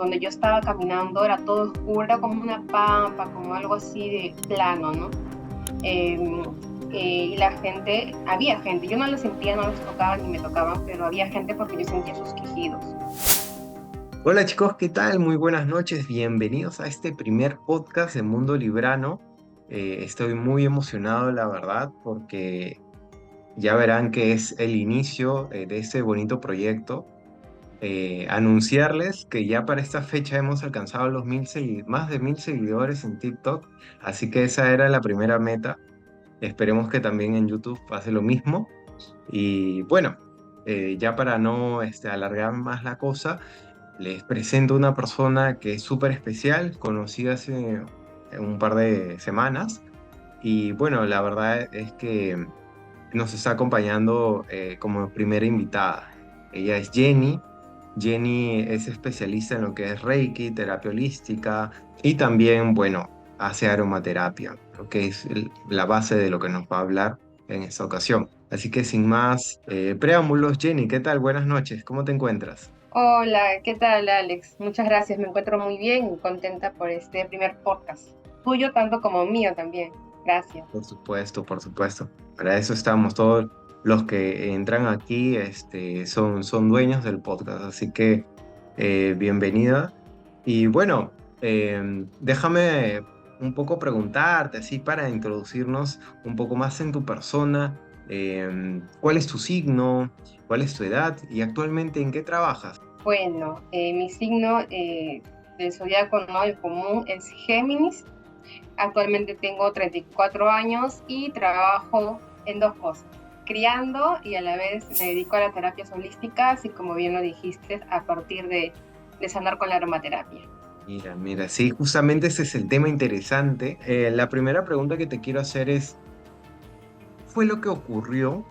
donde yo estaba caminando era todo oscuro, era como una pampa, como algo así de plano, ¿no? Eh, y la gente, había gente, yo no la sentía, no los tocaba ni me tocaban, pero había gente porque yo sentía sus quejidos. Hola chicos, ¿qué tal? Muy buenas noches, bienvenidos a este primer podcast de Mundo Librano. Estoy muy emocionado, la verdad, porque ya verán que es el inicio de este bonito proyecto. Anunciarles que ya para esta fecha hemos alcanzado los más de 1000 seguidores en TikTok, así que esa era la primera meta. Esperemos que también en YouTube pase lo mismo. Y bueno, ya para no alargar más la cosa. Les presento una persona que es súper especial, conocí hace un par de semanas y bueno, la verdad es que nos está acompañando como primera invitada. Ella es Jenny. Jenny es especialista en lo que es Reiki, terapia holística y también, bueno, hace aromaterapia, lo que es la base de lo que nos va a hablar en esta ocasión. Así que sin más preámbulos, Jenny, ¿qué tal? Buenas noches, ¿cómo te encuentras? Hola, ¿qué tal, Alex? Muchas gracias, me encuentro muy bien y contenta por este primer podcast. Tuyo tanto como mío también. Gracias. Por supuesto, por supuesto. Para eso estamos. Todos los que entran aquí, son dueños del podcast. Así que bienvenida. Y bueno, déjame un poco preguntarte, así para introducirnos un poco más en tu persona. ¿Cuál es tu signo? ¿Cuál es tu edad? Y actualmente ¿en qué trabajas? Bueno, mi signo del zodiaco no el común es Géminis. Actualmente tengo 34 años y trabajo en dos cosas, criando y a la vez me dedico a las terapias holísticas y como bien lo dijiste, a partir de sanar con la aromaterapia. Mira, mira, sí, justamente ese es el tema interesante. La primera pregunta que te quiero hacer es, fue lo que ocurrió,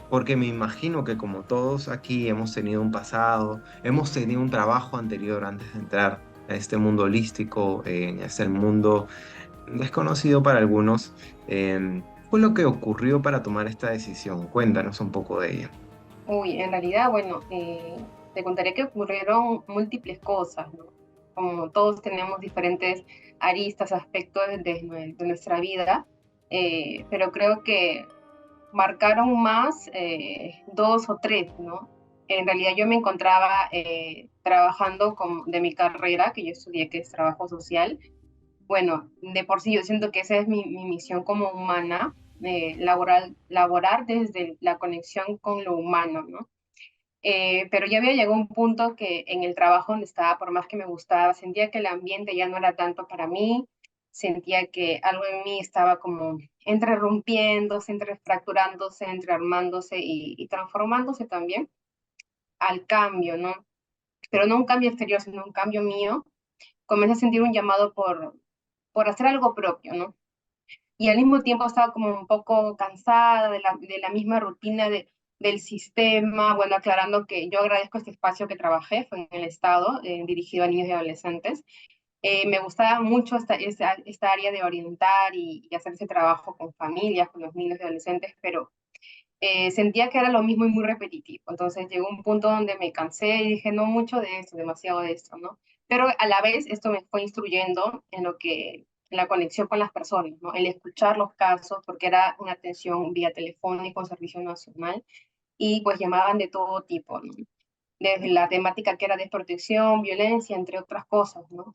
porque me imagino que como todos aquí hemos tenido un pasado, hemos tenido un trabajo anterior antes de entrar a este mundo holístico, en este mundo desconocido para algunos. ¿Fue lo que ocurrió para tomar esta decisión? Cuéntanos un poco de ella. Uy, en realidad, bueno, te contaré que ocurrieron múltiples cosas, ¿no? Como todos tenemos diferentes aristas, aspectos de nuestra vida, pero creo que marcaron más dos o tres, ¿no? En realidad yo me encontraba trabajando de mi carrera, que yo estudié, que es trabajo social. Bueno, de por sí yo siento que esa es mi misión como humana, laborar desde la conexión con lo humano, ¿no? Pero ya había llegado un punto que en el trabajo donde estaba, por más que me gustaba, sentía que el ambiente ya no era tanto para mí, sentía que algo en mí estaba como entre rompiéndose, entre fracturándose, entre armándose y transformándose también al cambio, ¿no? Pero no un cambio exterior, sino un cambio mío. Comencé a sentir un llamado por hacer algo propio, ¿no? Y al mismo tiempo estaba como un poco cansada de la misma rutina del sistema, bueno, aclarando que yo agradezco este espacio que trabajé, fue en el Estado, dirigido a niños y adolescentes. Me gustaba mucho esta área de orientar y hacer ese trabajo con familias, con los niños y adolescentes, pero sentía que era lo mismo y muy repetitivo. Entonces llegó un punto donde me cansé y dije, no mucho de esto, demasiado de esto, ¿no? Pero a la vez esto me fue instruyendo en lo que, en la conexión con las personas, ¿no? El escuchar los casos, porque era una atención vía telefónica, un servicio nacional, y pues llamaban de todo tipo, ¿no? Desde la temática que era desprotección, violencia, entre otras cosas, ¿no?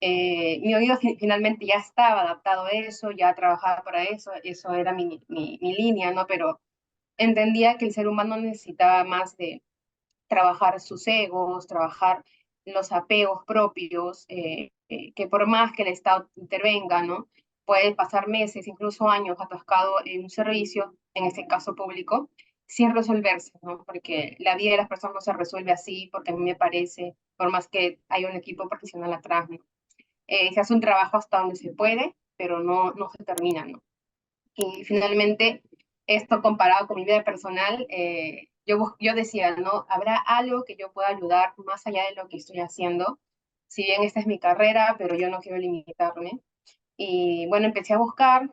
Mi oído finalmente ya estaba adaptado a eso, ya trabajaba para eso, eso era mi línea, ¿no? Pero entendía que el ser humano necesitaba más de trabajar sus egos, trabajar los apegos propios, que por más que el Estado intervenga, ¿no? Puede pasar meses, incluso años atascado en un servicio, en este caso público, sin resolverse, ¿no? Porque la vida de las personas no se resuelve así, porque a mí me parece, por más que haya un equipo profesional atrás, ¿no? Se hace un trabajo hasta donde se puede, pero no se termina, ¿no? Y finalmente, esto comparado con mi vida personal, yo decía, ¿no? ¿Habrá algo que yo pueda ayudar más allá de lo que estoy haciendo? Si bien esta es mi carrera, pero yo no quiero limitarme. Y bueno, empecé a buscar,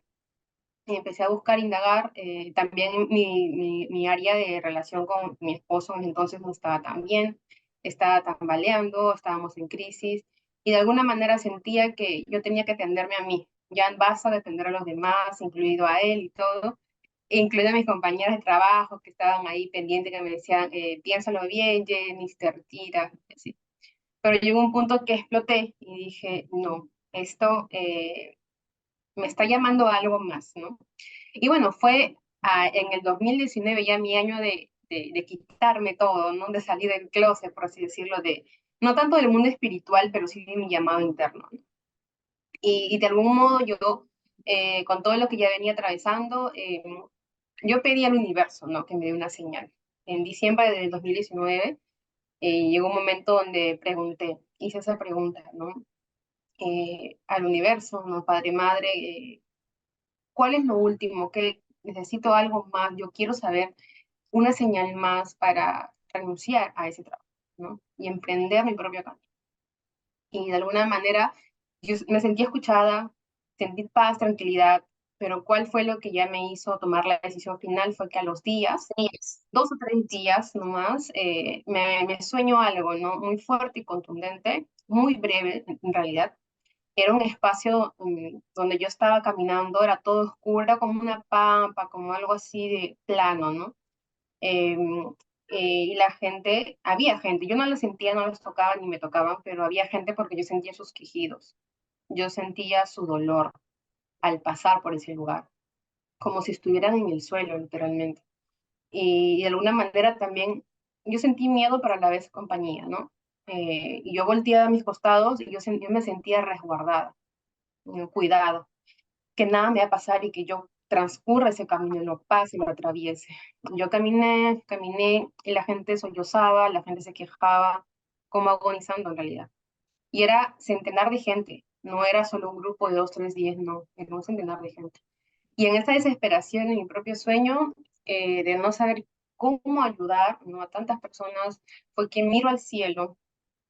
indagar. También mi área de relación con mi esposo entonces no estaba tan bien. estaba tambaleando, estábamos en crisis, y de alguna manera sentía que yo tenía que atenderme a mí, ya basta de atender a los demás, incluido a él y todo, e incluido a mis compañeras de trabajo que estaban ahí pendientes, que me decían, piénsalo bien, Jenny, si te retiras, así. Pero llegó un punto que exploté y dije, no, esto me está llamando a algo más, ¿no? Y bueno, fue en el 2019 ya mi año de quitarme todo, ¿no? De salir del closet, por así decirlo, no tanto del mundo espiritual, pero sí de mi llamado interno, ¿no? Y de algún modo yo, con todo lo que ya venía atravesando, yo pedí al universo, ¿no? Que me dé una señal. En diciembre del 2019 llegó un momento donde pregunté, hice esa pregunta, ¿no? Al universo, ¿no? Padre, madre, ¿cuál es lo último? Que necesito algo más, yo quiero saber una señal más para renunciar a ese trabajo, ¿no? Y emprender mi propio camino. Y de alguna manera yo me sentí escuchada, sentí paz, tranquilidad, pero ¿cuál fue lo que ya me hizo tomar la decisión final? Fue que a los días, 2 o 3 días nomás, me sueño algo, ¿no? Muy fuerte y contundente, muy breve en realidad. Era un espacio donde yo estaba caminando, era todo oscuro, era como una pampa, como algo así de plano, ¿no? Eh, y la gente, había gente, yo no la sentía, no les tocaba ni me tocaban, pero había gente porque yo sentía sus quejidos, yo sentía su dolor al pasar por ese lugar, como si estuvieran en el suelo, literalmente. Y de alguna manera también yo sentí miedo, pero a la vez compañía, ¿no? Y yo volteaba a mis costados y yo me sentía resguardada, cuidada, que nada me va a pasar y que yo transcurra ese camino, lo pase, lo atraviese. Yo caminé, caminé y la gente sollozaba, la gente se quejaba, como agonizando en realidad. Y era centenar de gente, no era solo un grupo de 2, 3, 10, no, era un centenar de gente. Y en esta desesperación, en mi propio sueño, de no saber cómo ayudar, ¿no? A tantas personas, fue que miro al cielo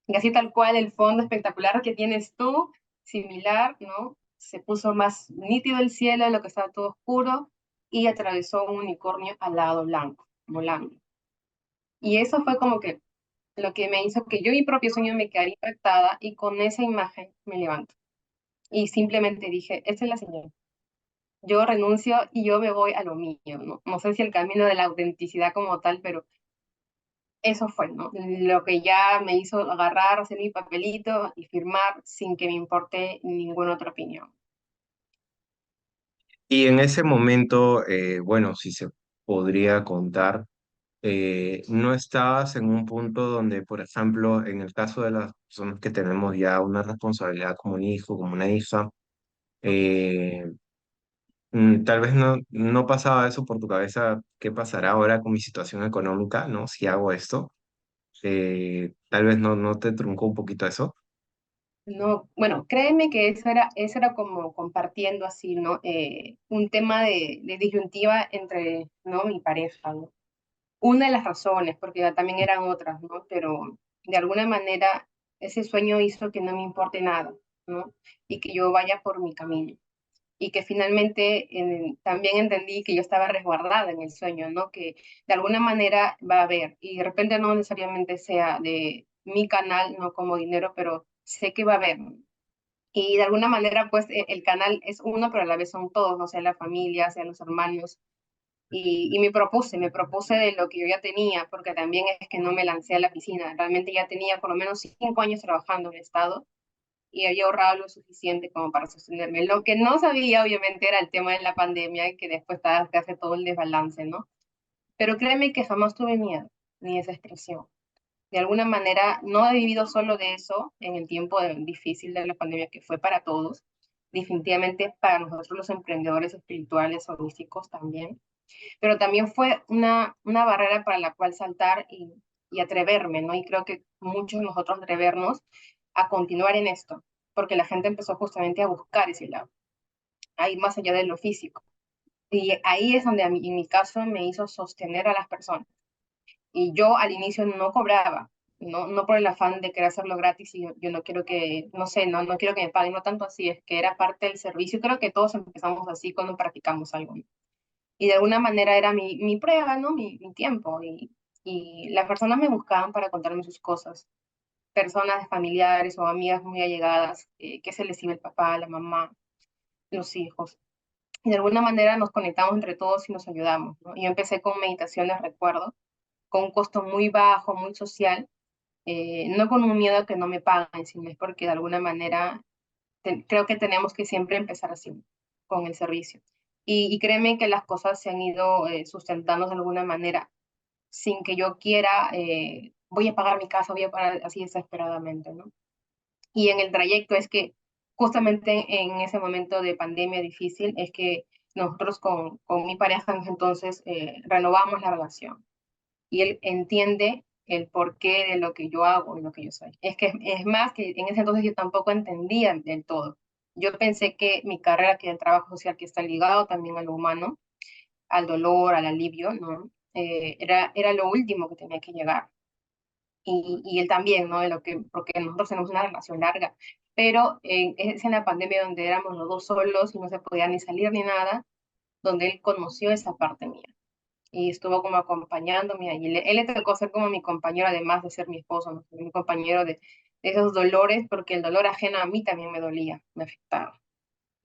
y así tal cual el fondo espectacular que tienes tú, similar, ¿no? Se puso más nítido el cielo, lo que estaba todo oscuro, y atravesó un unicornio alado blanco, volando. Y eso fue como que lo que me hizo que yo mi propio sueño me quedara impactada y con esa imagen me levanto. Y simplemente dije, esta es la señal. Yo renuncio y yo me voy a lo mío, ¿no? No sé si el camino de la autenticidad como tal, pero eso fue, ¿no? Lo que ya me hizo agarrar, hacer mi papelito y firmar sin que me importe ninguna otra opinión. Y en ese momento, bueno, si se podría contar, no estabas en un punto donde, por ejemplo, en el caso de las personas que tenemos ya una responsabilidad como un hijo, como una hija, eh, tal vez no pasaba eso por tu cabeza, ¿qué pasará ahora con mi situación económica, ¿no? Si hago esto, tal vez no te truncó un poquito eso. No, bueno, créeme que eso era como compartiendo así, ¿no? Un tema de disyuntiva entre, ¿no? Mi pareja, ¿no? Una de las razones, porque también eran otras, ¿no? Pero de alguna manera ese sueño hizo que no me importe nada, ¿no? Y que yo vaya por mi camino. Y que finalmente también entendí que yo estaba resguardada en el sueño, ¿no? Que de alguna manera va a haber, y de repente no necesariamente sea de mi canal, no como dinero, pero sé que va a haber. Y de alguna manera, pues el canal es uno, pero a la vez son todos, no sea la familia, sean los hermanos. Y me propuse de lo que yo ya tenía, porque también es que no me lancé a la piscina, realmente ya tenía por lo menos 5 años trabajando en el Estado y había ahorrado lo suficiente como para sostenerme. Lo que no sabía, obviamente, era el tema de la pandemia, que después te hace todo el desbalance, ¿no? Pero créeme que jamás tuve miedo, ni desesperación. De alguna manera, no he vivido solo de eso en el tiempo difícil de la pandemia, que fue para todos, definitivamente para nosotros los emprendedores espirituales, holísticos también, pero también fue una barrera para la cual saltar y atreverme, ¿no? Y creo que muchos de nosotros atrevernos a continuar en esto, porque la gente empezó justamente a buscar ese lado, a ir más allá de lo físico. Y ahí es donde en mi caso me hizo sostener a las personas. Y yo al inicio no cobraba, no por el afán de querer hacerlo gratis y yo no quiero que, no sé, no quiero que me paguen, no tanto así, es que era parte del servicio. Creo que todos empezamos así cuando practicamos algo, ¿no? Y de alguna manera era mi prueba, ¿no? Mi tiempo. y las personas me buscaban para contarme sus cosas, personas familiares o amigas muy allegadas, que se les iba el papá, la mamá, los hijos. Y de alguna manera nos conectamos entre todos y nos ayudamos, ¿no? Yo empecé con meditaciones, recuerdo, con un costo muy bajo, muy social, no con un miedo a que no me paguen, sino es porque de alguna manera creo que tenemos que siempre empezar así, con el servicio. Y créeme que las cosas se han ido sustentando de alguna manera, sin que yo quiera, voy a pagar mi casa, voy a pagar así desesperadamente, ¿no? Y en el trayecto es que justamente en ese momento de pandemia difícil es que nosotros con mi pareja entonces renovamos la relación y él entiende el porqué de lo que yo hago y lo que yo soy. Es que es más que en ese entonces yo tampoco entendía del todo. Yo pensé que mi carrera, que el trabajo social, que está ligado también a lo humano, al dolor, al alivio, ¿no? Era lo último que tenía que llegar. Y él también, ¿no? De lo que, porque nosotros tenemos una relación larga. Pero es en la pandemia donde éramos los dos solos y no se podía ni salir ni nada, donde él conoció esa parte mía y estuvo como acompañándome y él le tocó ser como mi compañero, además de ser mi esposo, ¿no? Mi compañero de esos dolores, porque el dolor ajeno a mí también me dolía, me afectaba.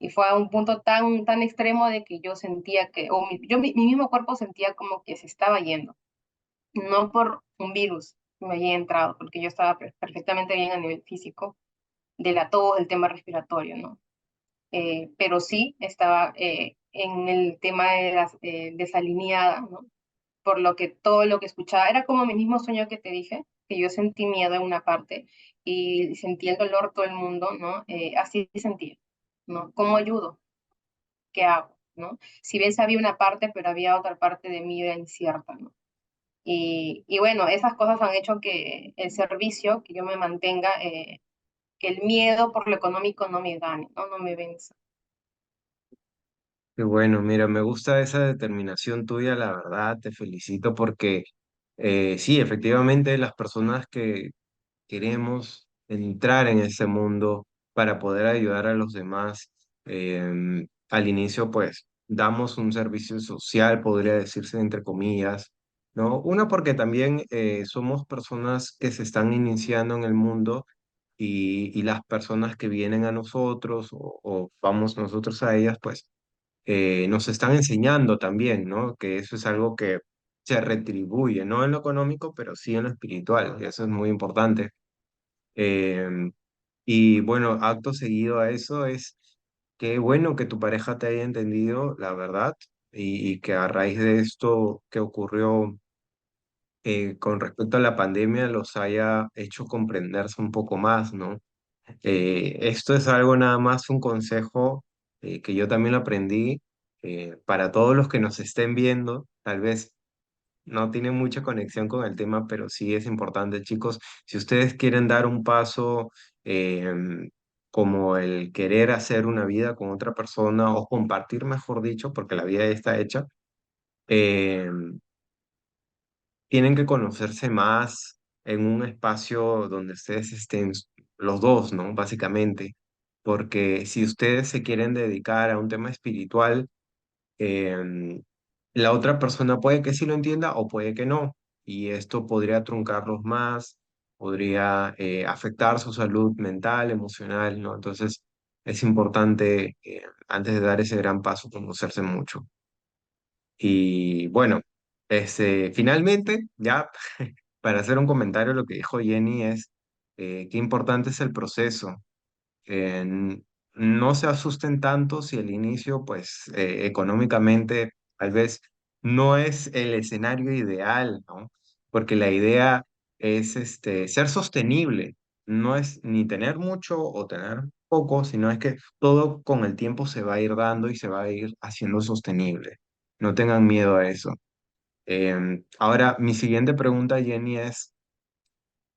Y fue a un punto tan extremo de que yo sentía que, o mi mismo cuerpo sentía como que se estaba yendo, no por un virus que me había entrado, porque yo estaba perfectamente bien a nivel físico, de la tos, del tema respiratorio, ¿no? Pero sí estaba en el tema de las desalineada, ¿no? Por lo que todo lo que escuchaba era como mi mismo sueño que te dije, que yo sentí miedo en una parte y sentí el dolor todo el mundo, ¿no? Así sentía, ¿no? ¿Cómo ayudo? ¿Qué hago? ¿No? Si bien sabía una parte, pero había otra parte de mí era incierta, ¿no? Y bueno, esas cosas han hecho que el servicio, que yo me mantenga, que el miedo por lo económico no me gane, ¿no? No me venza. Qué bueno, mira, me gusta esa determinación tuya, la verdad, te felicito porque sí, efectivamente las personas que queremos entrar en ese mundo para poder ayudar a los demás, al inicio pues damos un servicio social, podría decirse entre comillas, ¿no? Una porque también somos personas que se están iniciando en el mundo y las personas que vienen a nosotros o vamos nosotros a ellas, pues nos están enseñando también, ¿no? Que eso es algo que se retribuye, no en lo económico, pero sí en lo espiritual, y eso es muy importante. Em, y bueno, acto seguido a eso es qué bueno que tu pareja te haya entendido, la verdad, y que a raíz de esto que ocurrió con respecto a la pandemia los haya hecho comprenderse un poco más, ¿no? Esto es algo nada más, un consejo que yo también lo aprendí para todos los que nos estén viendo, tal vez no tiene mucha conexión con el tema, pero sí es importante, chicos, si ustedes quieren dar un paso como el querer hacer una vida con otra persona o compartir, mejor dicho, porque la vida ya está hecha, eh, tienen que conocerse más en un espacio donde ustedes estén los dos, ¿no? Básicamente, porque si ustedes se quieren dedicar a un tema espiritual, em, la otra persona puede que sí lo entienda o puede que no, y esto podría truncarlos más, podría afectar su salud mental, emocional, ¿no? Entonces, es importante, antes de dar ese gran paso, conocerse mucho. Y bueno, finalmente, ya para hacer un comentario, lo que dijo Jenny es qué importante es el proceso. No se asusten tanto si el inicio, pues económicamente, tal vez no es el escenario ideal, ¿no? Porque la idea es ser sostenible. No es ni tener mucho o tener poco, sino es que todo con el tiempo se va a ir dando y se va a ir haciendo sostenible. No tengan miedo a eso. Ahora, mi siguiente pregunta, Jenny, es,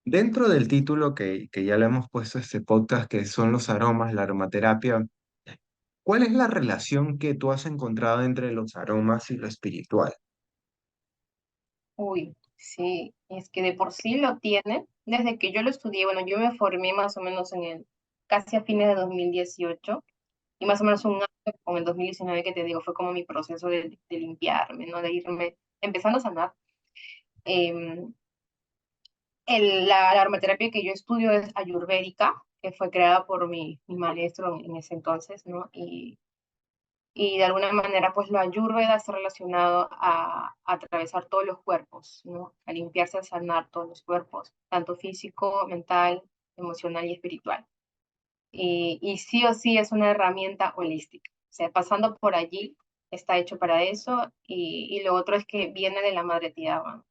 dentro del título que ya le hemos puesto a este podcast, que son los aromas, la aromaterapia, ¿cuál es la relación que tú has encontrado entre los aromas y lo espiritual? Uy, sí, es que de por sí lo tiene. Desde que yo lo estudié, bueno, yo me formé más o menos casi a fines de 2018 y más o menos un año con el 2019 que te digo, fue como mi proceso de limpiarme, ¿no? De irme empezando a sanar. Em, la aromaterapia que yo estudio es ayurvédica, que fue creada por mi maestro en ese entonces, ¿no? Y de alguna manera, pues la ayurveda está relacionado a atravesar todos los cuerpos, ¿no? A limpiarse, a sanar todos los cuerpos, tanto físico, mental, emocional y espiritual. Y sí o sí es una herramienta holística. O sea, pasando por allí, está hecho para eso. Y lo otro es que viene de la madre tierra.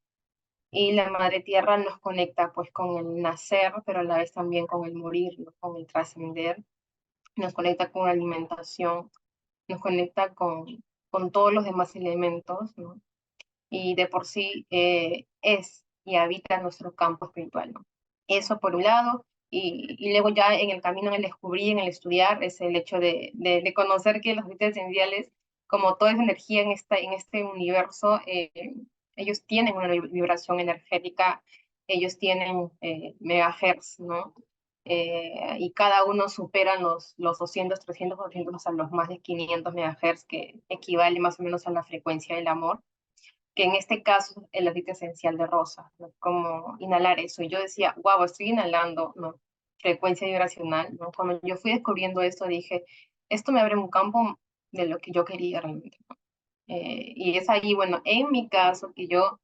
Y la madre tierra nos conecta pues con el nacer, pero a la vez también con el morir, ¿no? Con el trascender. Nos conecta con la alimentación, nos conecta con todos los demás elementos, ¿no? Y de por sí es y habita nuestro campo espiritual, ¿no? Eso por un lado, y luego ya en el camino, en el descubrir, en el estudiar, es el hecho de conocer que los aceites esenciales, como toda esa energía en este universo, ellos tienen una vibración energética, ellos tienen megahertz, ¿no? Y cada uno supera los 200, 300, 400, hasta los más de 500 megahertz, que equivale más o menos a la frecuencia del amor, que en este caso es el aceite esencial de rosa, ¿no? Como inhalar eso. Y yo decía, wow, estoy inhalando, ¿no? Frecuencia vibracional, ¿no? Cuando yo fui descubriendo esto, dije, esto me abre un campo de lo que yo quería realmente, ¿no? Y es ahí, bueno, en mi caso, que yo,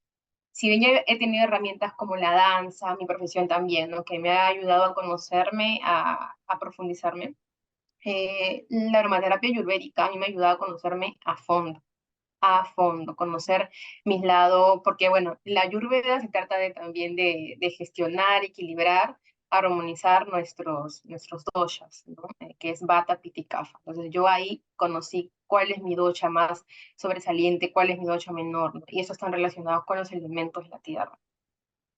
si bien ya he tenido herramientas como la danza, mi profesión también, ¿no? Que me ha ayudado a conocerme, a profundizarme, la aromaterapia ayurvédica a mí me ha ayudado a conocerme a fondo, conocer mis lados, porque bueno, la Ayurveda se trata también de gestionar, equilibrar, armonizar nuestros doshas, ¿no? Que es Vata, Pitta y Kapha. Entonces yo ahí conocí cuál es mi dosha más sobresaliente, cuál es mi dosha menor, ¿no? Y eso están relacionados con los elementos de la tierra.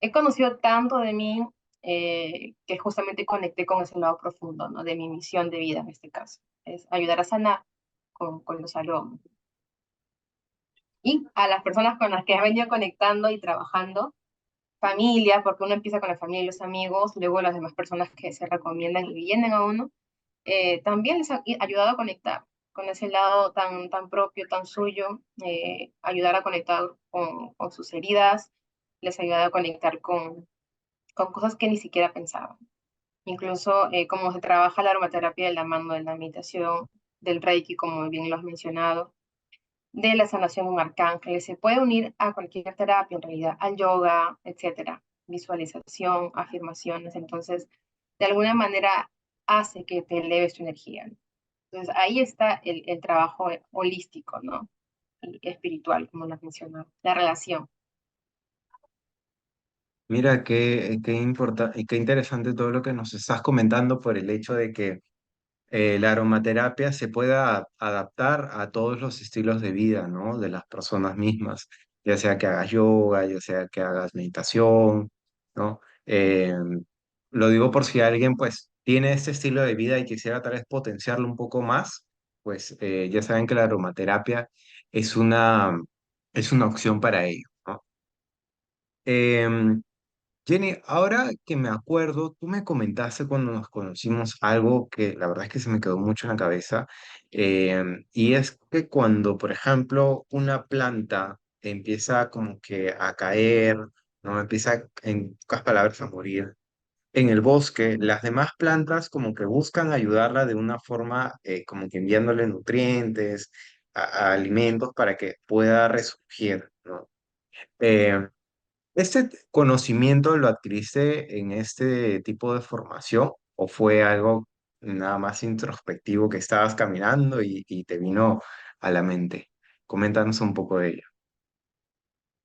He conocido tanto de mí que justamente conecté con ese lado profundo, ¿no? De mi misión de vida en este caso, es ayudar a sanar con los aromas. Y a las personas con las que has venido conectando y trabajando, familia, porque uno empieza con la familia y los amigos, luego las demás personas que se recomiendan y vienen a uno, también les ha ayudado a conectar con ese lado tan propio, tan suyo, ayudar a conectar con sus heridas, les ayuda a conectar con cosas que ni siquiera pensaban. Incluso cómo se trabaja la aromaterapia de la mano de la meditación, del Reiki, como bien lo has mencionado, de la sanación con arcángeles. Se puede unir a cualquier terapia, en realidad, al yoga, etcétera, visualización, afirmaciones. Entonces, de alguna manera hace que te eleves tu energía, ¿no? Entonces, ahí está el trabajo holístico, ¿no? Y espiritual, como lo has mencionado, la relación. Mira, qué interesante todo lo que nos estás comentando por el hecho de que la aromaterapia se pueda adaptar a todos los estilos de vida, ¿no? De las personas mismas, ya sea que hagas yoga, ya sea que hagas meditación, ¿no? Lo digo por si alguien, pues, tiene este estilo de vida y quisiera tal vez potenciarlo un poco más, pues ya saben que la aromaterapia es es una opción para ello, ¿no? Em, Jenny, ahora que me acuerdo, tú me comentaste cuando nos conocimos algo que la verdad es que se me quedó mucho en la cabeza, y es que cuando, por ejemplo, una planta empieza como que a caer, no empieza, en pocas palabras, a morir en el bosque, las demás plantas como que buscan ayudarla de una forma, como que enviándole nutrientes, a alimentos para que pueda resurgir, ¿no? Eh, ¿Este conocimiento lo adquiriste en este tipo de formación o fue algo nada más introspectivo que estabas caminando y te vino a la mente? Coméntanos un poco de ello.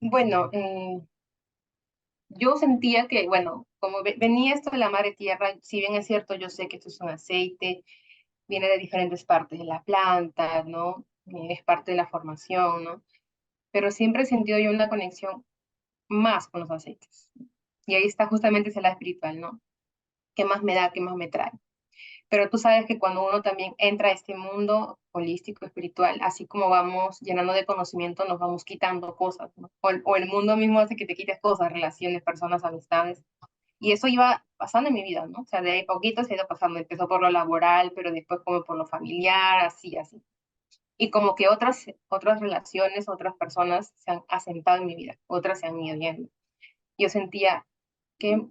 Bueno, yo sentía que, bueno, como venía esto de la madre tierra, si bien es cierto, yo sé que esto es un aceite, viene de diferentes partes de la planta, ¿no? Es parte de la formación, ¿no? Pero siempre he sentido yo una conexión más con los aceites. Y ahí está justamente ese lado espiritual, ¿no? ¿Qué más me da? ¿Qué más me trae? Pero tú sabes que cuando uno también entra a este mundo holístico, espiritual, así como vamos llenando de conocimiento, nos vamos quitando cosas, ¿no? O el mundo mismo hace que te quites cosas, relaciones, personas, amistades. Y eso iba pasando en mi vida, ¿no? O sea, de ahí poquito se ha ido pasando. Empezó por lo laboral, pero después como por lo familiar, así, así. Y como que otras relaciones, otras personas se han asentado en mi vida, otras se han ido yendo. yo sentía que,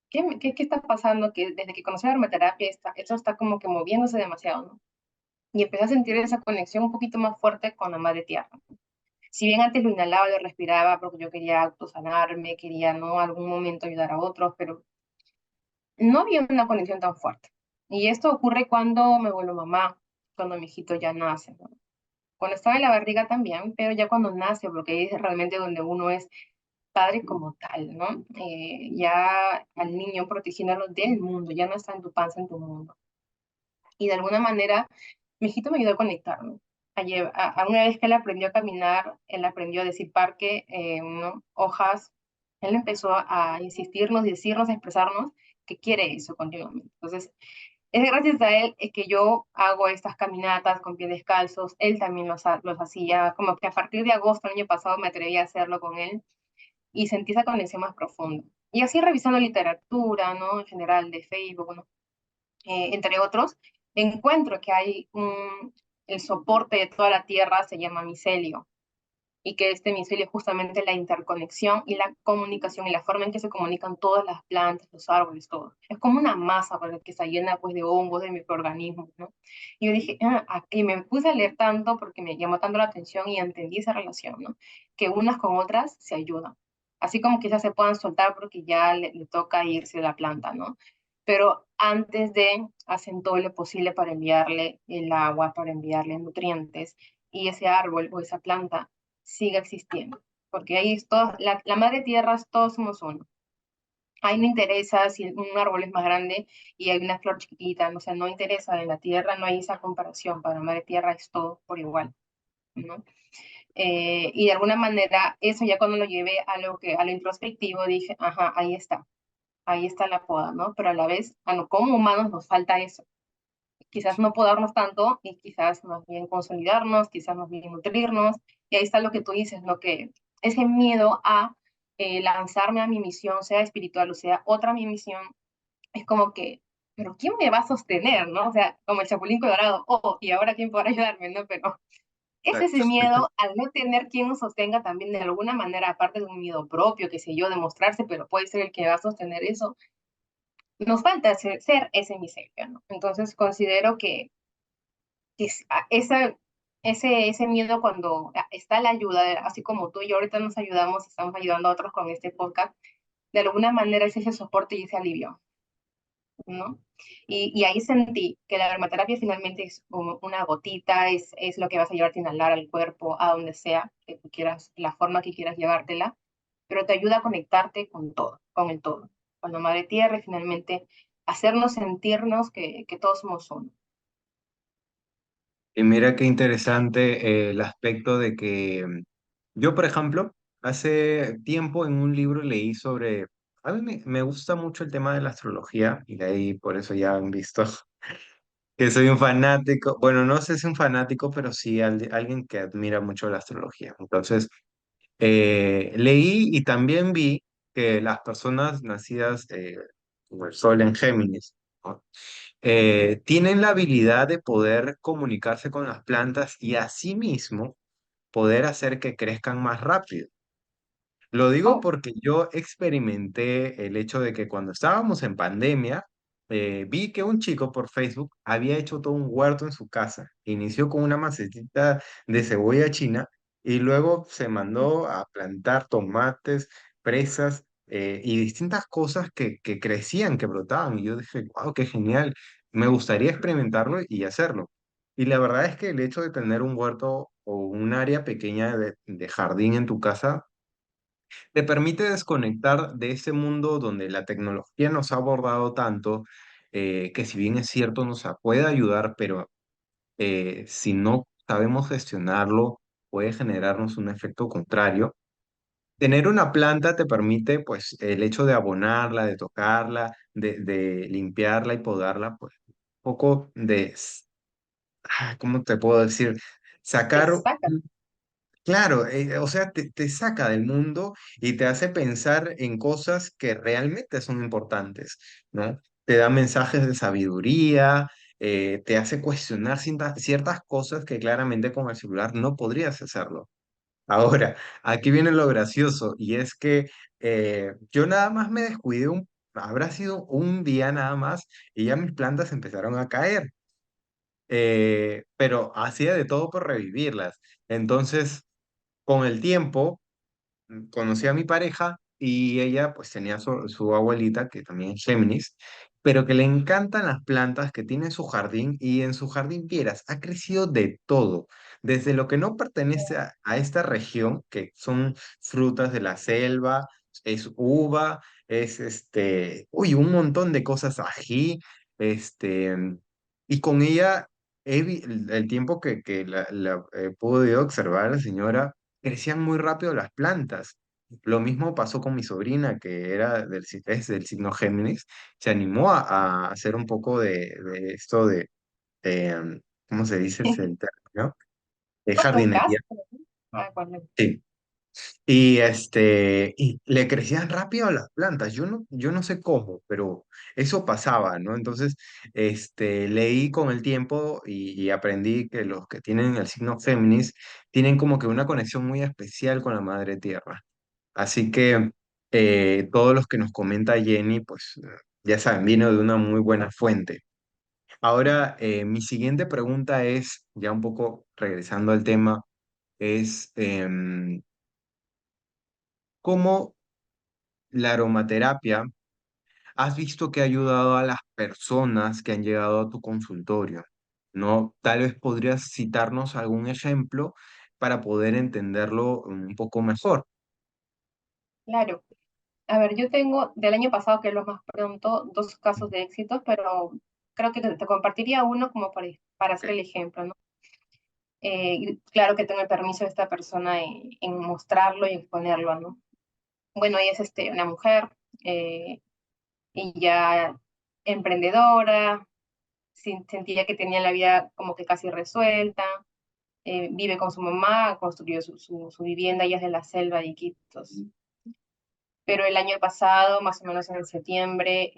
qué está pasando, que desde que conocí la aromaterapia, esto está como que moviéndose demasiado, ¿no? Y empecé a sentir esa conexión un poquito más fuerte con la madre tierra. Si bien antes lo inhalaba, lo respiraba, porque yo quería autosanarme, quería, ¿no? Algún momento ayudar a otros, pero no había una conexión tan fuerte. Y esto ocurre cuando me vuelvo mamá, cuando mi hijito ya nace, ¿no? Cuando estaba en la barriga también, pero ya cuando nace, porque ahí es realmente donde uno es padre como tal, ¿no? Ya al niño protegiéndolo del mundo, ya no está en tu panza, en tu mundo. Y de alguna manera, mi hijito me ayudó a conectarme. A una vez que él aprendió a caminar, él aprendió a decir parque, ¿no? Hojas, él empezó a insistirnos, decirnos, a expresarnos que quiere eso continuamente. Entonces, es gracias a él que yo hago estas caminatas con pies descalzos, él también los hacía, como que a partir de agosto del año pasado me atreví a hacerlo con él y sentí esa conexión más profunda. Y así revisando literatura, ¿no? En general de Facebook, ¿no? Entre otros, encuentro que hay el soporte de toda la Tierra se llama micelio y que este micelio es justamente la interconexión y la comunicación y la forma en que se comunican todas las plantas, los árboles, todo. Es como una masa que está llena pues de hongos, de microorganismos, ¿no? Y yo dije, y me puse a leer tanto porque me llamó tanto la atención y entendí esa relación, ¿no? Que unas con otras se ayudan. Así como quizás se puedan soltar porque ya le toca irse de la planta, ¿no? Pero antes de hacen todo lo posible para enviarle el agua, para enviarle nutrientes, y ese árbol o esa planta siga existiendo, porque ahí es todo, la madre tierra, todos somos uno. Ahí no interesa si un árbol es más grande y hay una flor chiquitita, o sea, no interesa en la tierra, no hay esa comparación, para la madre tierra es todo por igual, ¿no? Y de alguna manera, eso ya cuando lo llevé a lo introspectivo, dije, ajá, ahí está la poda, ¿no? Pero a la vez, como humanos nos falta eso. Quizás no podarnos tanto y quizás más bien consolidarnos, quizás más bien nutrirnos. Y ahí está lo que tú dices, ¿no? Que ese miedo a lanzarme a mi misión, sea espiritual o sea otra mi misión, es como que, pero ¿quién me va a sostener, no? O sea, como el Chapulín Colorado, oh, y ahora quién podrá ayudarme, ¿no? Pero es ese Exacto. miedo al no tener quien nos sostenga también de alguna manera, aparte de un miedo propio, que sé yo, demostrarse, pero puede ser el que va a sostener eso. Nos falta ser ese micelio, ¿no? Entonces considero que ese miedo cuando está la ayuda, así como tú y yo ahorita nos ayudamos, estamos ayudando a otros con este podcast, de alguna manera es ese soporte y ese alivio, ¿no? Y ahí sentí que la aromaterapia finalmente es como una gotita, es lo que vas a llevarte a inhalar al cuerpo, a donde sea que tú quieras, la forma que quieras llevártela, pero te ayuda a conectarte con todo, con el todo, con la madre tierra y finalmente hacernos sentirnos que todos somos uno. Y mira qué interesante el aspecto de que yo, por ejemplo, hace tiempo en un libro leí sobre, a mí me gusta mucho el tema de la astrología y de ahí por eso ya han visto que soy un fanático, bueno, no sé si un fanático, pero sí alguien que admira mucho la astrología. Entonces, leí y también vi que las personas nacidas con el sol en Géminis, ¿no? Tienen la habilidad de poder comunicarse con las plantas y asimismo poder hacer que crezcan más rápido. Lo digo Oh, porque yo experimenté el hecho de que cuando estábamos en pandemia, vi que un chico por Facebook había hecho todo un huerto en su casa. Inició con una macetita de cebolla china y luego se mandó a plantar tomates, fresas y distintas cosas que crecían, que brotaban. Y yo dije, wow, qué genial. Me gustaría experimentarlo y hacerlo. Y la verdad es que el hecho de tener un huerto o un área pequeña de jardín en tu casa te permite desconectar de ese mundo donde la tecnología nos ha abordado tanto, que si bien es cierto puede ayudar, pero si no sabemos gestionarlo, puede generarnos un efecto contrario. Tener una planta te permite, pues, el hecho de abonarla, de tocarla, de limpiarla y podarla, pues, un poco ¿cómo te puedo decir? Sacar. exacto. Claro, o sea, te saca del mundo y te hace pensar en cosas que realmente son importantes, ¿no? Te da mensajes de sabiduría, te hace cuestionar ciertas cosas que claramente con el celular no podrías hacerlo. Ahora, aquí viene lo gracioso y es que yo nada más me descuidé habrá sido un día nada más y ya mis plantas empezaron a caer, pero hacía de todo por revivirlas. Entonces, con el tiempo conocí a mi pareja y ella pues tenía su abuelita, que también es Géminis, pero que le encantan las plantas, que tiene en su jardín y en su jardín, vieras, ha crecido de todo, desde lo que no pertenece a esta región, que son frutas de la selva, es uva, es un montón de cosas ají, este, y con ella... el tiempo que la he podido observar, la señora, crecían muy rápido las plantas. Lo mismo pasó con mi sobrina, que es del signo Géminis, se animó a hacer un poco de esto de, ¿cómo se dice? Es el término, de ¿Podcast? jardinería. Ah, bueno. Sí. Y le crecían rápido las plantas. Yo no sé cómo, pero eso pasaba, ¿no? Entonces, leí con el tiempo y aprendí que los que tienen el signo Géminis tienen como que una conexión muy especial con la madre tierra. Así que todos los que nos comenta Jenny, pues ya saben, vino de una muy buena fuente. Ahora, mi siguiente pregunta es, ya un poco regresando al tema, es ¿cómo la aromaterapia has visto que ha ayudado a las personas que han llegado a tu consultorio? ¿No? Tal vez podrías citarnos algún ejemplo para poder entenderlo un poco mejor. Claro. A ver, yo tengo del año pasado, que es lo más pronto, dos casos de éxito, pero creo que te compartiría uno como para hacer Ok. el ejemplo, ¿no? Y claro que tengo el permiso de esta persona en mostrarlo y exponerlo, ¿no? Bueno, ella es una mujer, eh, ella emprendedora, sentía que tenía la vida como que casi resuelta, vive con su mamá, construyó su vivienda, ella es de la selva de Iquitos. Pero el año pasado, más o menos en septiembre,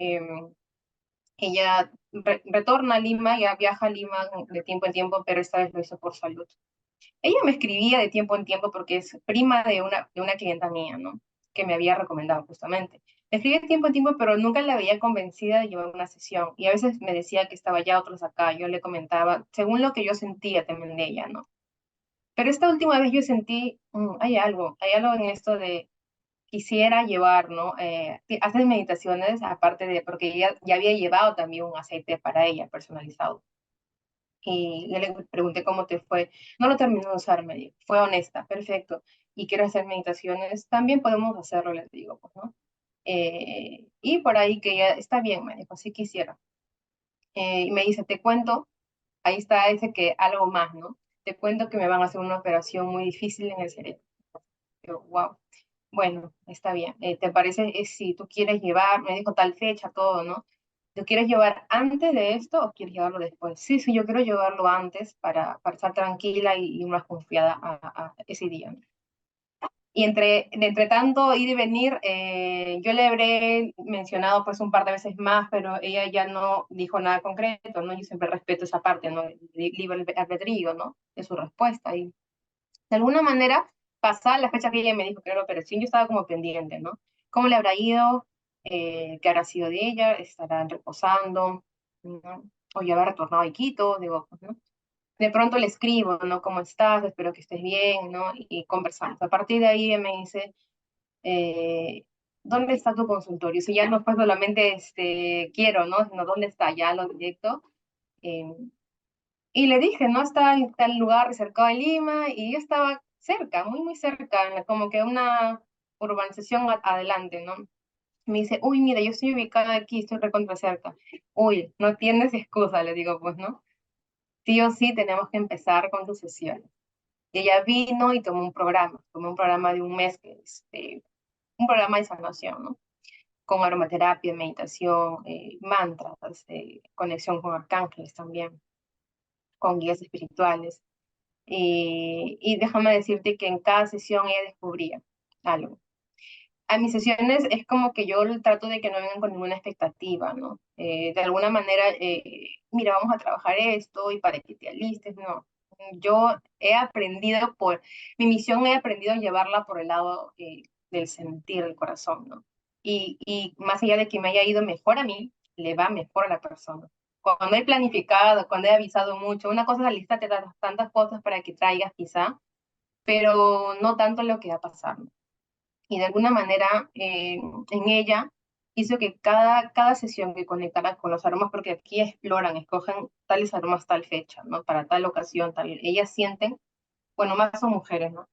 ella retorna a Lima, ya viaja a Lima de tiempo en tiempo, pero esta vez lo hizo por salud. Ella me escribía de tiempo en tiempo porque es prima de una clienta mía, ¿no? Que me había recomendado justamente. Me escribía de tiempo en tiempo, pero nunca la veía convencida de llevar una sesión. Y a veces me decía que estaba ya, otros acá. Yo le comentaba, según lo que yo sentía también de ella, ¿no? Pero esta última vez yo sentí, hay algo en esto de quisiera llevar, ¿no? Hacer meditaciones, aparte de, porque ella ya había llevado también un aceite para ella personalizado. Y yo le pregunté cómo te fue. No lo terminó de usar, me dijo. Fue honesta, perfecto. Y quiero hacer meditaciones, también podemos hacerlo, les digo, pues, ¿no? Y por ahí que ella está bien, me dijo, si quisiera. Y me dice, te cuento, ahí está ese que algo más, ¿no? Te cuento que me van a hacer una operación muy difícil en el cerebro. Yo, wow. Bueno, está bien. ¿Te parece si tú quieres llevar, me dijo tal fecha, todo, ¿no? ¿Tú quieres llevar antes de esto o quieres llevarlo después? Sí, sí, yo quiero llevarlo antes para estar tranquila y más confiada a ese día, ¿no? Y entre tanto ir y venir, yo le habré mencionado pues un par de veces más, pero ella ya no dijo nada concreto, ¿no? Yo siempre respeto esa parte, ¿no? Libre albedrío, ¿no? De su respuesta. Y de alguna manera, pasada la fecha que ella me dijo que era la operación, yo estaba como pendiente, ¿no? ¿Cómo le habrá ido? ¿Qué habrá sido de ella? ¿Estarán reposando? ¿No? O ya habrá retornado a Iquitos, digo, pues, ¿no? De pronto le escribo, ¿no? ¿Cómo estás? Espero que estés bien, ¿no? Y conversamos. A partir de ahí ella me dice, eh, ¿dónde está tu consultorio? Si ya no fue solamente quiero, ¿no? Sino ¿dónde está? Ya lo directo. Eh, y le dije, ¿no? Está en tal lugar cerca de Lima y yo estaba cerca, muy, muy cerca, como que una urbanización adelante, ¿no? Me dice, uy, mira, yo estoy ubicada aquí, estoy recontra cerca. Uy, no tienes excusa, le digo, pues, ¿no? Sí o sí tenemos que empezar con tu sesión. Y ella vino y tomó un programa de un mes, un programa de sanación, ¿no? Con aromaterapia, meditación, mantras, conexión con arcángeles también, con guías espirituales. Y déjame decirte que en cada sesión ella descubría algo. A mis sesiones es como que yo trato de que no vengan con ninguna expectativa, ¿no? De alguna manera, mira, vamos a trabajar esto y para que te alistes, no. Yo he aprendido mi misión he aprendido a llevarla por el lado del sentir, del corazón, ¿no? Y más allá de que me haya ido mejor a mí, le va mejor a la persona. Cuando he planificado, cuando he avisado mucho, una cosa es la lista, te da tantas cosas para que traigas quizá, pero no tanto lo que va a pasar, ¿no? Y de alguna manera en ella hizo que cada sesión que conectara con los aromas, porque aquí exploran, escogen tales aromas tal fecha, ¿no? Para tal ocasión, tal. Ellas sienten, bueno, más son mujeres, ¿no?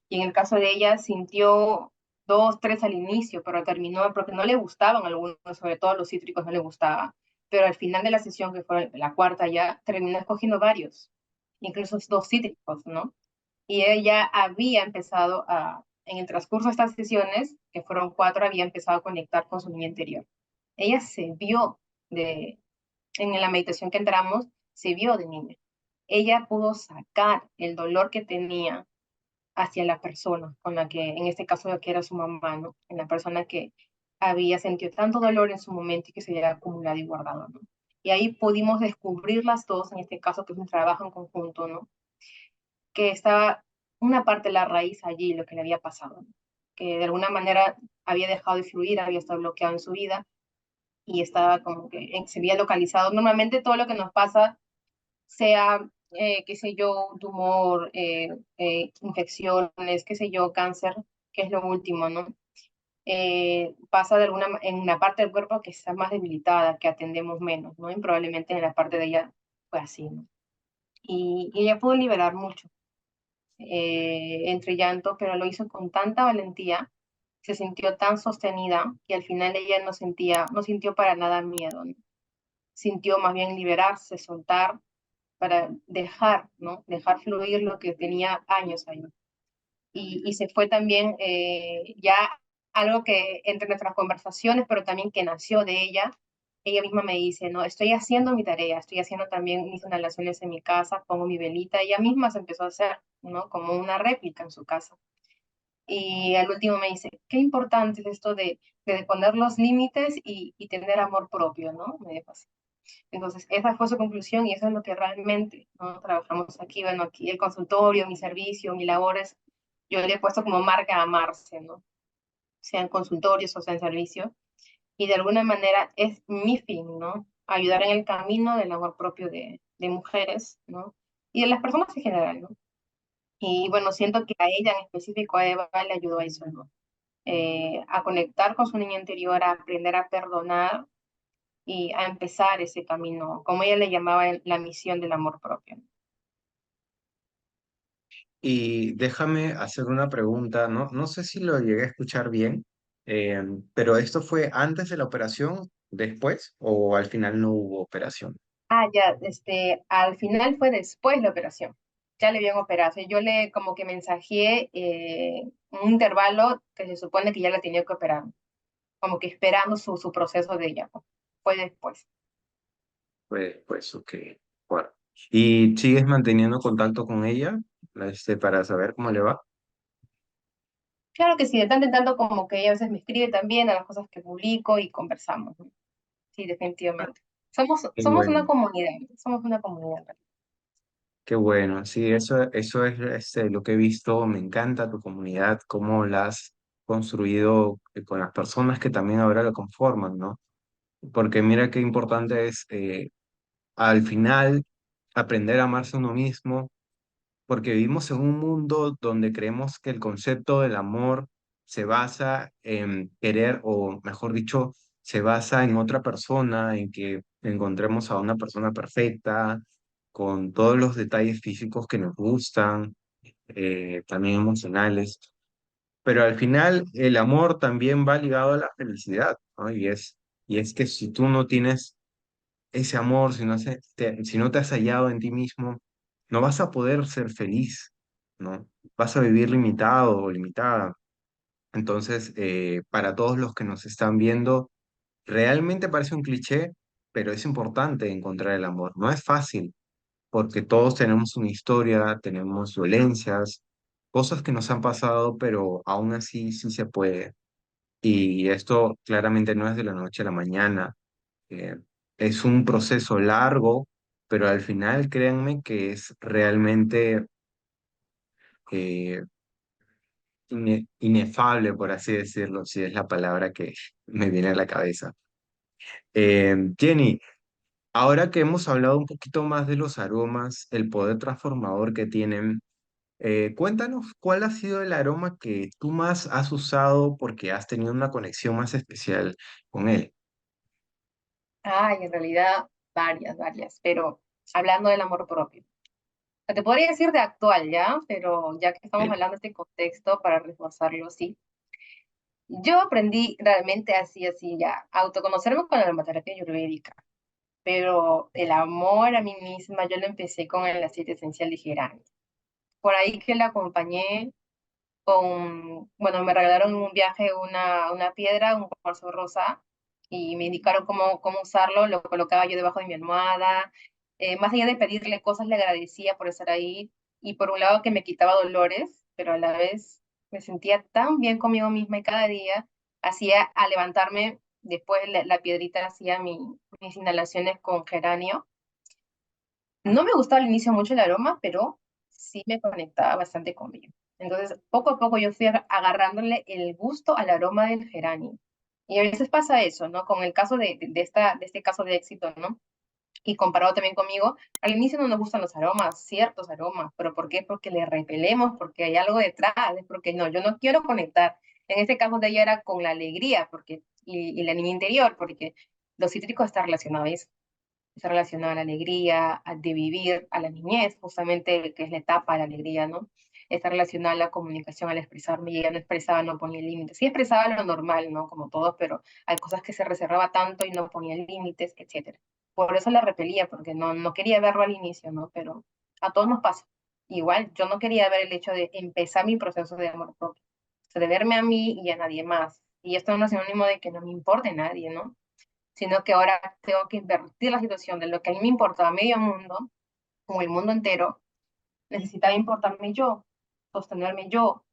Y en el caso de ella sintió dos, tres al inicio, pero terminó porque no le gustaban algunos, sobre todo los cítricos no le gustaba. Pero al final de la sesión, que fue la cuarta ya, terminó escogiendo varios, incluso dos cítricos, ¿no? Y ella había empezado en el transcurso de estas sesiones, que fueron cuatro, había empezado a conectar con su niña interior. Ella se vio en la meditación que entramos, se vio de niña. Ella pudo sacar el dolor que tenía hacia la persona con la que, en este caso, que era su mamá, ¿no? En la persona que había sentido tanto dolor en su momento y que se había acumulado y guardado, ¿no? Y ahí pudimos descubrir las dos, en este caso, que es un trabajo en conjunto, ¿no? Que estaba una parte de la raíz allí, lo que le había pasado, ¿no? Que de alguna manera había dejado de fluir, había estado bloqueado en su vida y estaba como que se había localizado. Normalmente todo lo que nos pasa, sea, qué sé yo, un tumor, infecciones, qué sé yo, cáncer, que es lo último, ¿no? Pasa en una parte del cuerpo que está más debilitada, que atendemos menos, ¿no? Y probablemente en la parte de ella fue así, ¿no? Y ella pudo liberar mucho entre llanto, pero lo hizo con tanta valentía, se sintió tan sostenida que al final ella no sintió para nada miedo, ¿no? Sintió más bien liberarse, soltar, para dejar, ¿no? Dejar fluir lo que tenía años ahí. Y se fue también ya algo que entre nuestras conversaciones, pero también que nació de ella misma me dice, no, estoy haciendo mi tarea, estoy haciendo también mis inhalaciones en mi casa, pongo mi velita, ella misma se empezó a hacer, ¿no? Como una réplica en su casa. Y al último me dice, qué importante es esto de poner los límites y tener amor propio, ¿no? Me dijo así. Entonces, esa fue su conclusión y eso es lo que realmente, ¿no? Trabajamos aquí. Bueno, aquí el consultorio, mi servicio, mis labores, yo le he puesto como marca a amarse, ¿no? Sea en consultorios o sea en servicio. Y de alguna manera es mi fin, ¿no? Ayudar en el camino del amor propio de mujeres, ¿no? Y de las personas en general, ¿no? Y bueno, siento que a ella en específico, a Eva, le ayudó a eso, ¿no? A conectar con su niña interior, a aprender a perdonar y a empezar ese camino, como ella le llamaba la misión del amor propio. Y déjame hacer una pregunta, no sé si lo llegué a escuchar bien, eh, pero ¿esto fue antes de la operación, después o al final no hubo operación? Ya, al final fue después de la operación. Ya le habían operado. O sea, yo le como que mensajeé un intervalo que se supone que ya la tenía que operar, como que esperando su proceso de ella, ¿no? Fue después. Pues, ok, bueno. ¿Y sigues manteniendo contacto con ella, para saber cómo le va? Claro que sí, de tanto en tanto como que ella a veces me escribe también a las cosas que publico y conversamos, ¿no? Sí, definitivamente. Qué Somos una bueno, comunidad, somos una comunidad. qué bueno. Sí, eso es lo que he visto. Me encanta tu comunidad, cómo la has construido con las personas que también ahora lo conforman, ¿no? Porque mira qué importante es al final aprender a amarse a uno mismo, porque vivimos en un mundo donde creemos que el concepto del amor se basa en querer, o mejor dicho, se basa en otra persona, en que encontremos a una persona perfecta, con todos los detalles físicos que nos gustan, también emocionales. Pero al final el amor también va ligado a la felicidad, ¿no? Y es que si tú no tienes ese amor, si no te has hallado en ti mismo, no vas a poder ser feliz, ¿no? Vas a vivir limitado o limitada. Entonces, para todos los que nos están viendo, realmente parece un cliché, pero es importante encontrar el amor. No es fácil, porque todos tenemos una historia, tenemos dolencias, cosas que nos han pasado, pero aún así sí se puede. Y esto claramente no es de la noche a la mañana, eh, es un proceso largo, pero al final créanme que es realmente eh, inefable, por así decirlo, si es la palabra que me viene a la cabeza. Jenny, ahora que hemos hablado un poquito más de los aromas, el poder transformador que tienen, cuéntanos cuál ha sido el aroma que tú más has usado porque has tenido una conexión más especial con él. Ay, en realidad, varias, pero hablando del amor propio. Te podría decir de actual, ¿ya? Pero ya que estamos Sí. hablando de este contexto, para reforzarlo, sí. Yo aprendí realmente así, ya, a autoconocerme con la aromaterapia ayurvédica, pero el amor a mí misma yo lo empecé con el aceite esencial de geranio. Por ahí que la acompañé con, bueno, me regalaron en un viaje una piedra, un cuarzo rosa, y me indicaron cómo usarlo, lo colocaba yo debajo de mi almohada. Más allá de pedirle cosas, le agradecía por estar ahí, y por un lado que me quitaba dolores, pero a la vez me sentía tan bien conmigo misma y cada día hacía, al levantarme, después la piedrita hacía mis inhalaciones con geranio. No me gustaba al inicio mucho el aroma, pero sí me conectaba bastante conmigo. Entonces, poco a poco yo fui agarrándole el gusto al aroma del geranio. Y a veces pasa eso, ¿no? Con el caso de este caso de éxito, ¿no? Y comparado también conmigo, al inicio no nos gustan los aromas, ciertos aromas, pero ¿por qué? Porque le repelemos, porque hay algo detrás, es porque no, yo no quiero conectar. En este caso de ella era con la alegría, y la niña interior, porque los cítricos está relacionado a eso, está relacionado a la alegría, de vivir, a la niñez, justamente, que es la etapa de la alegría, ¿no? Está relacionado a la comunicación, al expresarme, y ella no expresaba, no ponía límites. Sí expresaba lo normal, ¿no? Como todos, pero hay cosas que se reservaba tanto y no ponía límites, etcétera. Por eso la repelía, porque no quería verlo al inicio, ¿no? Pero a todos nos pasa. Igual, yo no quería ver el hecho de empezar mi proceso de amor propio, o sea, de verme a mí y a nadie más. Y esto no es sinónimo de que no me importe nadie, ¿no? Sino que ahora tengo que invertir la situación de lo que a mí me importaba medio mundo, como el mundo entero, necesitaba importarme yo, sostenerme yo.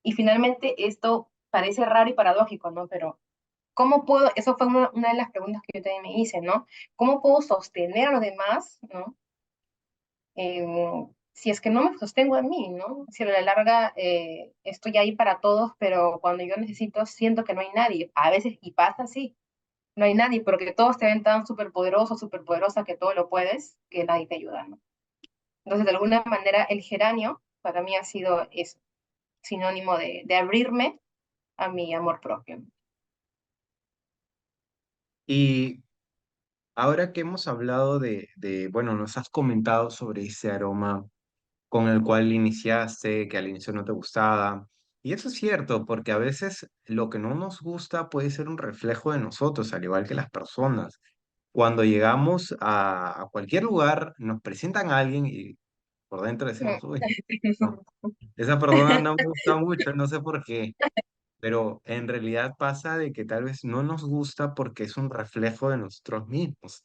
Y finalmente esto parece raro y paradójico, ¿no? Pero ¿cómo puedo, eso fue una de las preguntas que yo también me hice, ¿no? ¿Cómo puedo sostener a los demás, ¿no? Si es que no me sostengo a mí, ¿no? Si a la larga estoy ahí para todos, pero cuando yo necesito siento que no hay nadie. A veces, y pasa así, no hay nadie, porque todos te ven tan superpoderoso, superpoderosa, que todo lo puedes, que nadie te ayuda, ¿no? Entonces, de alguna manera, el geranio para mí ha sido eso, sinónimo de abrirme a mi amor propio. Y ahora que hemos hablado bueno, nos has comentado sobre ese aroma con el cual iniciaste, que al inicio no te gustaba. Y eso es cierto, porque a veces lo que no nos gusta puede ser un reflejo de nosotros, al igual que las personas. Cuando llegamos a cualquier lugar, nos presentan a alguien y por dentro decimos, uy, no, esa persona no me gusta mucho, no sé por qué. Pero en realidad pasa de que tal vez no nos gusta porque es un reflejo de nosotros mismos.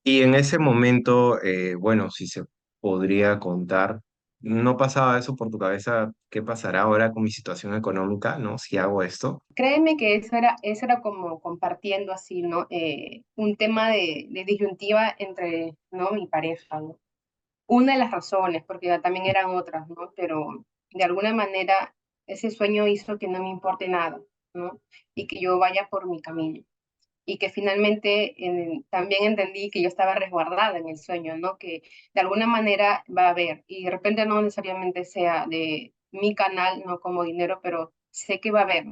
Y en ese momento, bueno, si se podría contar, ¿no pasaba eso por tu cabeza? ¿Qué pasará ahora con mi situación económica, no? Si hago esto. Créeme que eso era como compartiendo así, ¿no? Un tema de disyuntiva entre, ¿no? Mi pareja, ¿no? Una de las razones, porque también eran otras, ¿no? Pero de alguna manera ese sueño hizo que no me importe nada, ¿no? Y que yo vaya por mi camino. Y que finalmente también entendí que yo estaba resguardada en el sueño, ¿no? Que de alguna manera va a haber, y de repente no necesariamente sea de mi canal, no como dinero, pero sé que va a haber.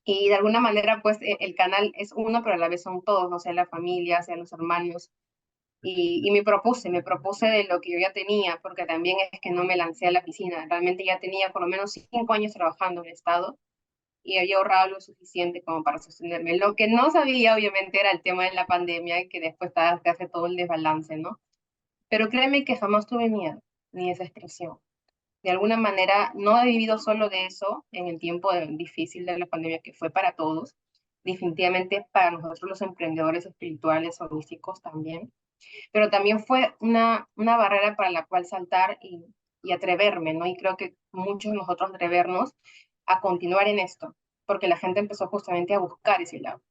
Y de alguna manera, pues el canal es uno, pero a la vez son todos, no sea la familia, sea los hermanos. Y me propuse de lo que yo ya tenía, porque también es que no me lancé a la piscina. Realmente ya tenía por lo menos 5 años trabajando en el Estado y había ahorrado lo suficiente como para sostenerme. Lo que no sabía, obviamente, era el tema de la pandemia, que después te hace todo el desbalance, ¿no? Pero créeme que jamás tuve miedo, ni esa expresión. De alguna manera, no he vivido solo de eso en el tiempo difícil de la pandemia que fue para todos, definitivamente para nosotros los emprendedores espirituales, holísticos también, pero también fue una barrera para la cual saltar y atreverme, ¿no? Y creo que muchos de nosotros atrevernos a continuar en esto, porque la gente empezó justamente a buscar ese lado,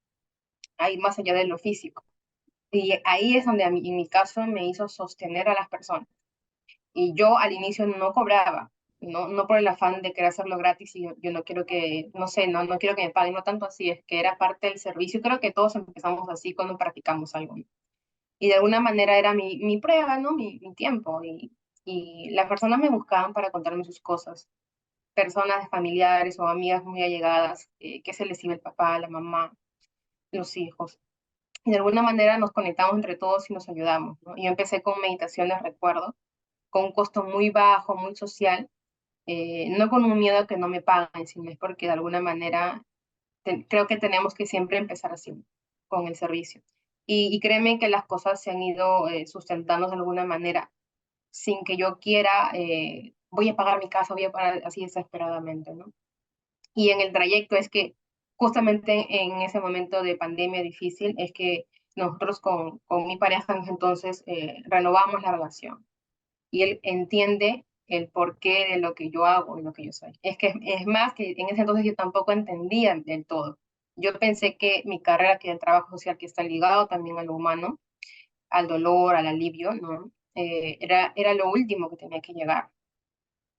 ahí más allá de lo físico. Y ahí es donde en mi caso me hizo sostener a las personas. Y yo al inicio no cobraba, no por el afán de querer hacerlo gratis y yo no quiero que, no sé, no quiero que me paguen, no tanto así, es que era parte del servicio. Creo que todos empezamos así cuando practicamos algo, ¿no? Y de alguna manera era mi prueba, ¿no? Mi tiempo. Y las personas me buscaban para contarme sus cosas, personas familiares o amigas muy allegadas, que se les iba el papá, la mamá, los hijos. Y de alguna manera nos conectamos entre todos y nos ayudamos, ¿no? Y yo empecé con meditaciones, recuerdo, con un costo muy bajo, muy social, no con un miedo a que no me paguen, sino es porque de alguna manera creo que tenemos que siempre empezar así, con el servicio. Y créeme que las cosas se han ido sustentando de alguna manera, sin que yo quiera, voy a pagar mi casa, voy a pagar así desesperadamente, ¿no? Y en el trayecto es que justamente en ese momento de pandemia difícil es que nosotros con mi pareja entonces renovamos la relación y él entiende el porqué de lo que yo hago y lo que yo soy. Es que es más que en ese entonces yo tampoco entendía del todo. Yo pensé que mi carrera, que es el trabajo social, que está ligado también a lo humano, al dolor, al alivio, ¿no? Era lo último que tenía que llegar.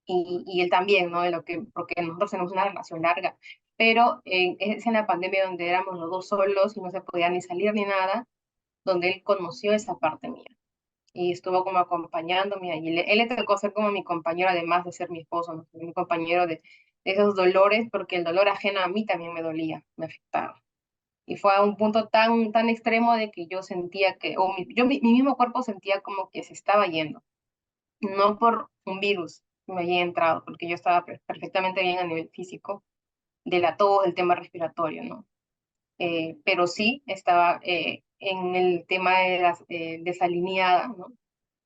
Y él también, ¿no? De lo que, porque nosotros tenemos una relación larga, pero es en la pandemia donde éramos los dos solos y no se podía ni salir ni nada, donde él conoció esa parte mía y estuvo como acompañándome y él le tocó ser como mi compañero, además de ser mi esposo, ¿no? Mi compañero de esos dolores, porque el dolor ajeno a mí también me dolía, me afectaba. Y fue a un punto tan extremo de que yo sentía que, o mi mismo cuerpo sentía como que se estaba yendo, no por un virus que me había entrado, porque yo estaba perfectamente bien a nivel físico, de la tos, del tema respiratorio, ¿no? Pero sí estaba en el tema de las desalineada, ¿no?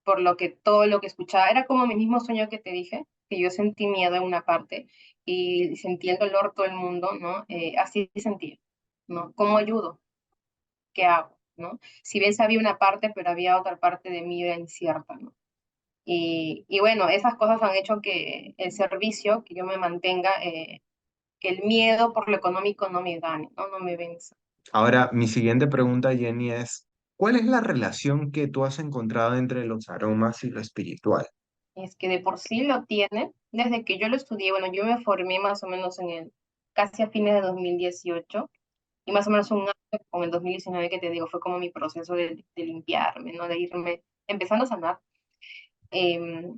Por lo que todo lo que escuchaba era como mi mismo sueño que te dije, que yo sentí miedo en una parte y sentí el dolor todo el mundo, ¿no? Así sentía, ¿no? ¿Cómo ayudo? ¿Qué hago? ¿No? Si bien sabía una parte, pero había otra parte de mí era incierta, ¿no? Y bueno, esas cosas han hecho que el servicio, que yo me mantenga, que el miedo por lo económico no me gane, ¿no? No me venza. Ahora, mi siguiente pregunta, Jenny, es, ¿cuál es la relación que tú has encontrado entre los aromas y lo espiritual? Es que de por sí lo tiene, desde que yo lo estudié, bueno, yo me formé más o menos casi a fines de 2018 y más o menos un año con el 2019 que te digo, fue como mi proceso de limpiarme, ¿no? De irme empezando a sanar. Eh,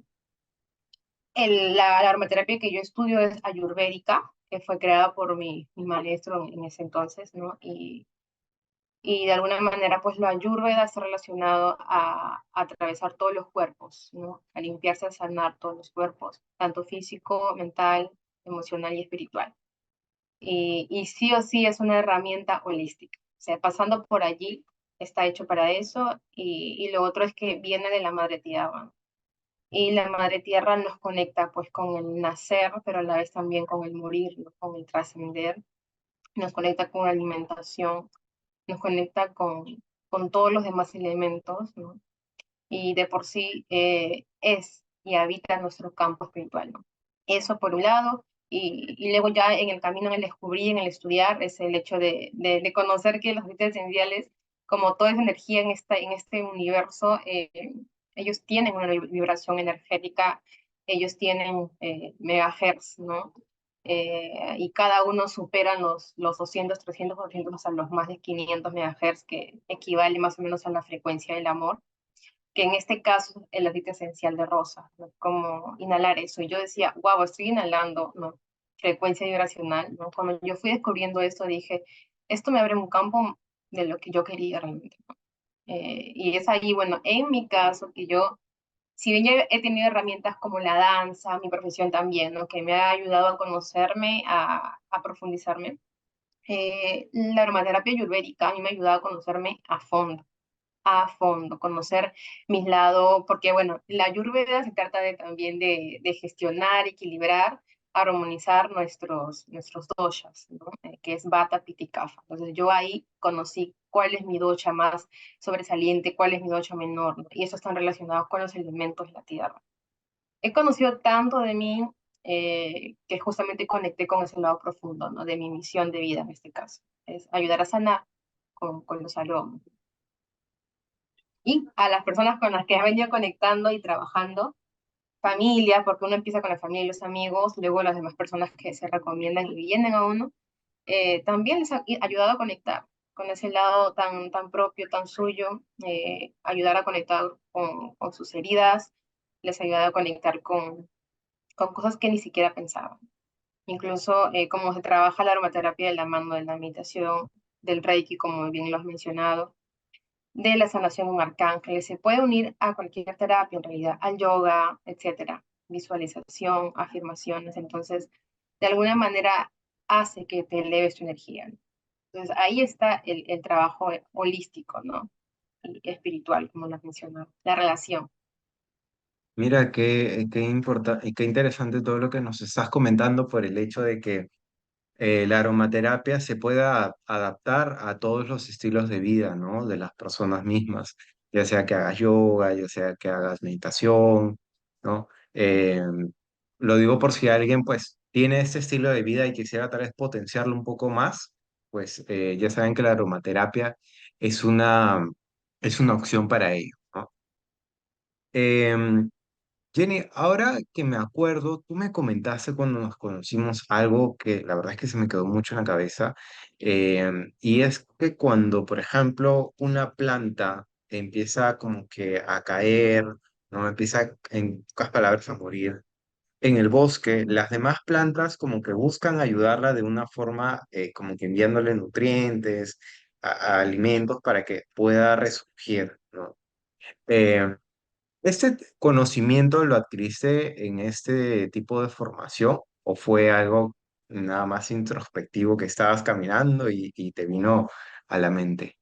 la aromaterapia que yo estudio es ayurvédica, que fue creada por mi maestro en ese entonces, ¿no? Y de alguna manera, pues la ayurveda está relacionado a atravesar todos los cuerpos, ¿no? A limpiarse, a sanar todos los cuerpos, tanto físico, mental, emocional y espiritual. Y sí o sí es una herramienta holística. O sea, pasando por allí, está hecho para eso. Y lo otro es que viene de la madre tierra. Y la madre tierra nos conecta pues con el nacer, pero a la vez también con el morir, ¿no? Con el trascender. Nos conecta con la alimentación, nos conecta con todos los demás elementos, ¿no? Y de por sí es y habita nuestro campo espiritual, ¿no? Eso por un lado, y luego ya en el camino, en el descubrir, en el estudiar, es el hecho de conocer que los aceites esenciales, como toda esa energía en este universo, ellos tienen una vibración energética, ellos tienen megahertz, ¿no? Y cada uno supera los 200, 300, 400, hasta los más de 500 megahertz, que equivale más o menos a la frecuencia del amor, que en este caso el aceite esencial de rosa, ¿no? Como inhalar eso. Y yo decía, wow, estoy inhalando, ¿no? Frecuencia vibracional, ¿no? Cuando yo fui descubriendo esto, dije, esto me abre un campo de lo que yo quería realmente, ¿no? Y es ahí, bueno, en mi caso, que yo, si bien ya he tenido herramientas como la danza, mi profesión también, ¿no? Que me ha ayudado a conocerme, a profundizarme, la aromaterapia ayurvédica a mí me ha ayudado a conocerme a fondo, conocer mis lados, porque bueno, la Ayurveda se trata también de gestionar, equilibrar, armonizar nuestros doshas, ¿no? Que es Vata, Pitta y Kapha. Entonces yo ahí conocí cuál es mi dosha más sobresaliente, cuál es mi dosha menor, ¿no? Y eso están relacionados con los elementos de la tierra. He conocido tanto de mí que justamente conecté con ese lado profundo, ¿no? De mi misión de vida en este caso, es ayudar a sanar con los aromas. y a las personas con las que he venido conectando y trabajando, familia, porque uno empieza con la familia y los amigos, luego las demás personas que se recomiendan y vienen a uno, también les ha ayudado a conectar con ese lado tan propio, tan suyo, ayudar a conectar con sus heridas, les ayuda a conectar con cosas que ni siquiera pensaban. Incluso cómo se trabaja la aromaterapia de la mano de la meditación, del Reiki, como bien lo has mencionado, de la sanación con arcángeles, se puede unir a cualquier terapia, en realidad, al yoga, etcétera, visualización, afirmaciones, entonces, de alguna manera hace que te eleves tu energía. Entonces, ahí está el trabajo holístico, ¿no? Y espiritual, como lo has mencionado, la relación. Mira, qué interesante todo lo que nos estás comentando por el hecho de que la aromaterapia se pueda adaptar a todos los estilos de vida, ¿no? De las personas mismas, ya sea que hagas yoga, ya sea que hagas meditación, ¿no? Lo digo por si alguien, pues, tiene este estilo de vida y quisiera tal vez potenciarlo un poco más, pues ya saben que la aromaterapia es es una opción para ello, ¿no? Em, Jenny, ahora que me acuerdo, tú me comentaste cuando nos conocimos algo que la verdad es que se me quedó mucho en la cabeza, y es que cuando, por ejemplo, una planta empieza como que a caer, no empieza, en pocas palabras, a morir en el bosque, las demás plantas como que buscan ayudarla de una forma, como que enviándole nutrientes, a alimentos para que pueda resurgir, ¿no? Eh, ¿Este conocimiento lo adquiriste en este tipo de formación o fue algo nada más introspectivo que estabas caminando y te vino a la mente?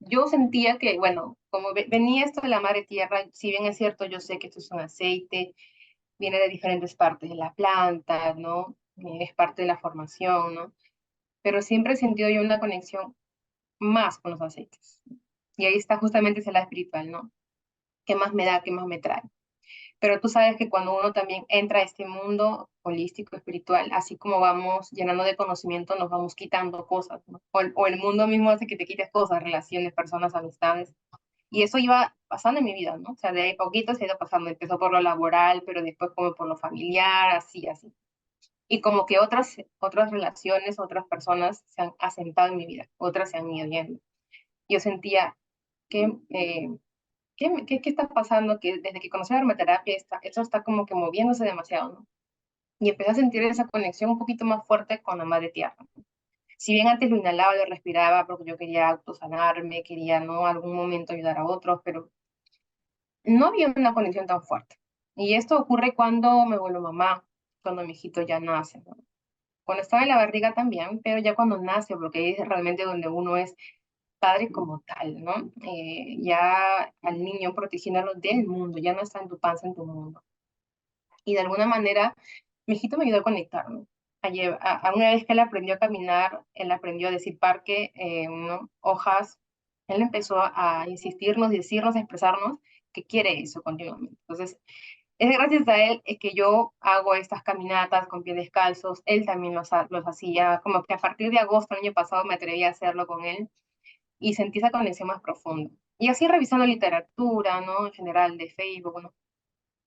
Yo sentía que, bueno, como venía esto de la madre tierra, si bien es cierto, yo sé que esto es un aceite, viene de diferentes partes de la planta, ¿no? Es parte de la formación, ¿no? Pero siempre he sentido yo una conexión más con los aceites. Y ahí está justamente ese lado espiritual, ¿no? ¿Qué más me da? ¿Qué más me trae? Pero tú sabes que cuando uno también entra a este mundo holístico, espiritual, así como vamos llenando de conocimiento, nos vamos quitando cosas, ¿no? O el mundo mismo hace que te quites cosas, relaciones, personas, amistades. Y eso iba pasando en mi vida, ¿no? O sea, de ahí poquito se ha ido pasando. Empezó por lo laboral, pero después como por lo familiar, así, así. Y como que otras relaciones, otras personas se han asentado en mi vida, otras se han ido yendo. Yo sentía que ¿qué está pasando? Que desde que conocí la aromaterapia, esto está como que moviéndose demasiado, ¿no? Y empecé a sentir esa conexión un poquito más fuerte con la madre tierra. Si bien antes lo inhalaba, lo respiraba, porque yo quería autosanarme, quería, ¿no? Algún momento ayudar a otros, pero no había una conexión tan fuerte. Y esto ocurre cuando me vuelvo mamá, cuando mi hijito ya nace, ¿no? Cuando estaba en la barriga también, pero ya cuando nace, porque ahí es realmente donde uno es padre como tal, ¿no? Ya al niño protegiéndolo del mundo, ya no está en tu panza, en tu mundo. Y de alguna manera, mi hijito me ayudó a conectarme. A una vez que él aprendió a caminar, él aprendió a decir parque, ¿no? Hojas, él empezó a insistirnos, decirnos, a expresarnos que quiere eso continuamente. Entonces, es gracias a él que yo hago estas caminatas con pies descalzos, él también los hacía, como que a partir de agosto del año pasado me atreví a hacerlo con él y sentí esa conexión más profunda. Y así revisando literatura, ¿no? En general de Facebook, ¿no?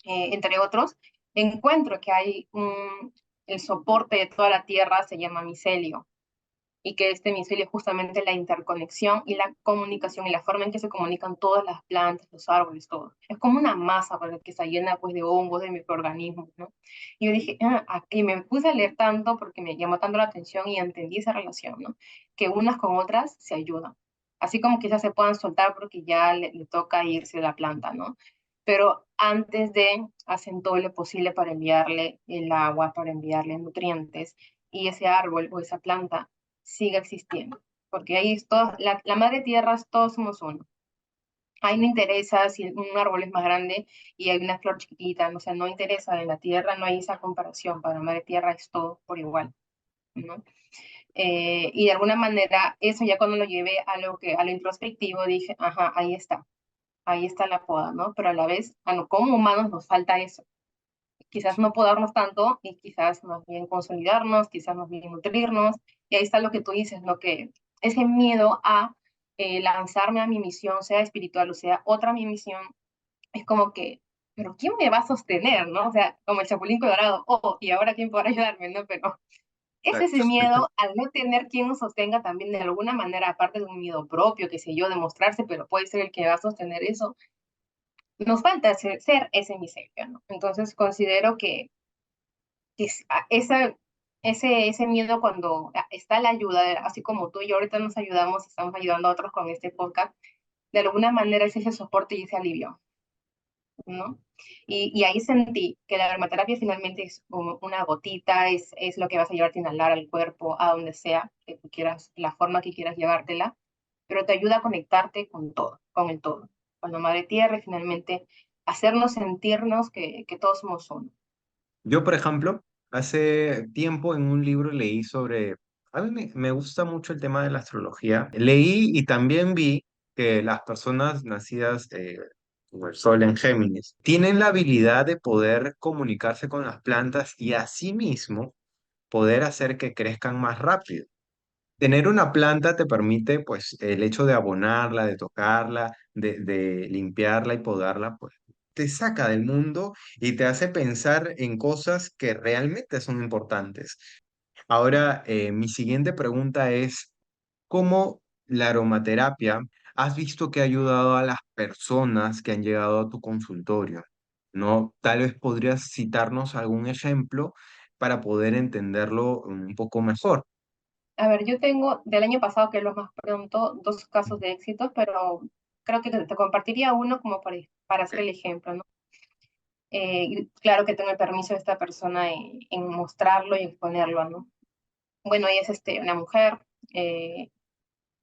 Entre otros, encuentro que el soporte de toda la Tierra se llama micelio y que este micelio es justamente la interconexión y la comunicación y la forma en que se comunican todas las plantas, los árboles, todo. Es como una masa que está llena pues de hongos, de microorganismos, ¿no? Y yo dije, y me puse a leer tanto porque me llamó tanto la atención y entendí esa relación, ¿no? Que unas con otras se ayudan. Así como quizás se puedan soltar porque ya le toca irse de la planta, ¿no? Pero antes de hacen todo lo posible para enviarle el agua, para enviarle nutrientes, y ese árbol o esa planta siga existiendo, porque ahí es todo, la madre tierra, todos somos uno. Ahí no interesa si un árbol es más grande y hay una flor chiquitita, no, o sea, no interesa en la tierra, no hay esa comparación, para la madre tierra es todo por igual, ¿no? Y de alguna manera, eso ya cuando lo llevé a lo introspectivo, dije, ajá, ahí está la poda, ¿no? Pero a la vez, como humanos nos falta eso. Quizás no podarnos tanto y quizás más bien consolidarnos, quizás más bien nutrirnos. Y ahí está lo que tú dices, lo que ese miedo a lanzarme a mi misión, sea espiritual o sea otra mi misión, es como que, pero ¿quién me va a sostener, no? O sea, como el Chapulín Colorado, oh, ¿y ahora quién podrá ayudarme, no? Pero es ese Exacto. miedo al no tener quien nos sostenga también de alguna manera, aparte de un miedo propio, qué sé yo, de mostrarse, pero puede ser el que va a sostener eso. Nos falta ser ese misterio, ¿no? Entonces considero que ese miedo cuando está la ayuda, así como tú y yo ahorita nos ayudamos, estamos ayudando a otros con este podcast, de alguna manera es ese soporte y ese alivio, ¿no? Y ahí sentí que la aromaterapia finalmente es como una gotita, es lo que vas a llevarte a inhalar al cuerpo, a donde sea que tú quieras, la forma que quieras llevártela, pero te ayuda a conectarte con todo, con el todo, con la madre tierra y finalmente hacernos sentirnos que todos somos uno. Yo, por ejemplo, hace tiempo en un libro leí sobre, a mí me gusta mucho el tema de la astrología. Leí y también vi que las personas nacidas con el sol en Géminis tienen la habilidad de poder comunicarse con las plantas y asimismo poder hacer que crezcan más rápido. Tener una planta te permite, pues, el hecho de abonarla, de tocarla, de limpiarla y podarla, pues, te saca del mundo y te hace pensar en cosas que realmente son importantes. Ahora, mi siguiente pregunta es, ¿cómo la aromaterapia has visto que ha ayudado a las personas que han llegado a tu consultorio? ¿No? Tal vez podrías citarnos algún ejemplo para poder entenderlo un poco mejor. A ver, yo tengo del año pasado, que es lo más pronto, dos casos de éxito, pero creo que te compartiría uno como para hacer el ejemplo, ¿no? Y claro que tengo el permiso de esta persona en mostrarlo y exponerlo, ¿no? Bueno, ella es una mujer,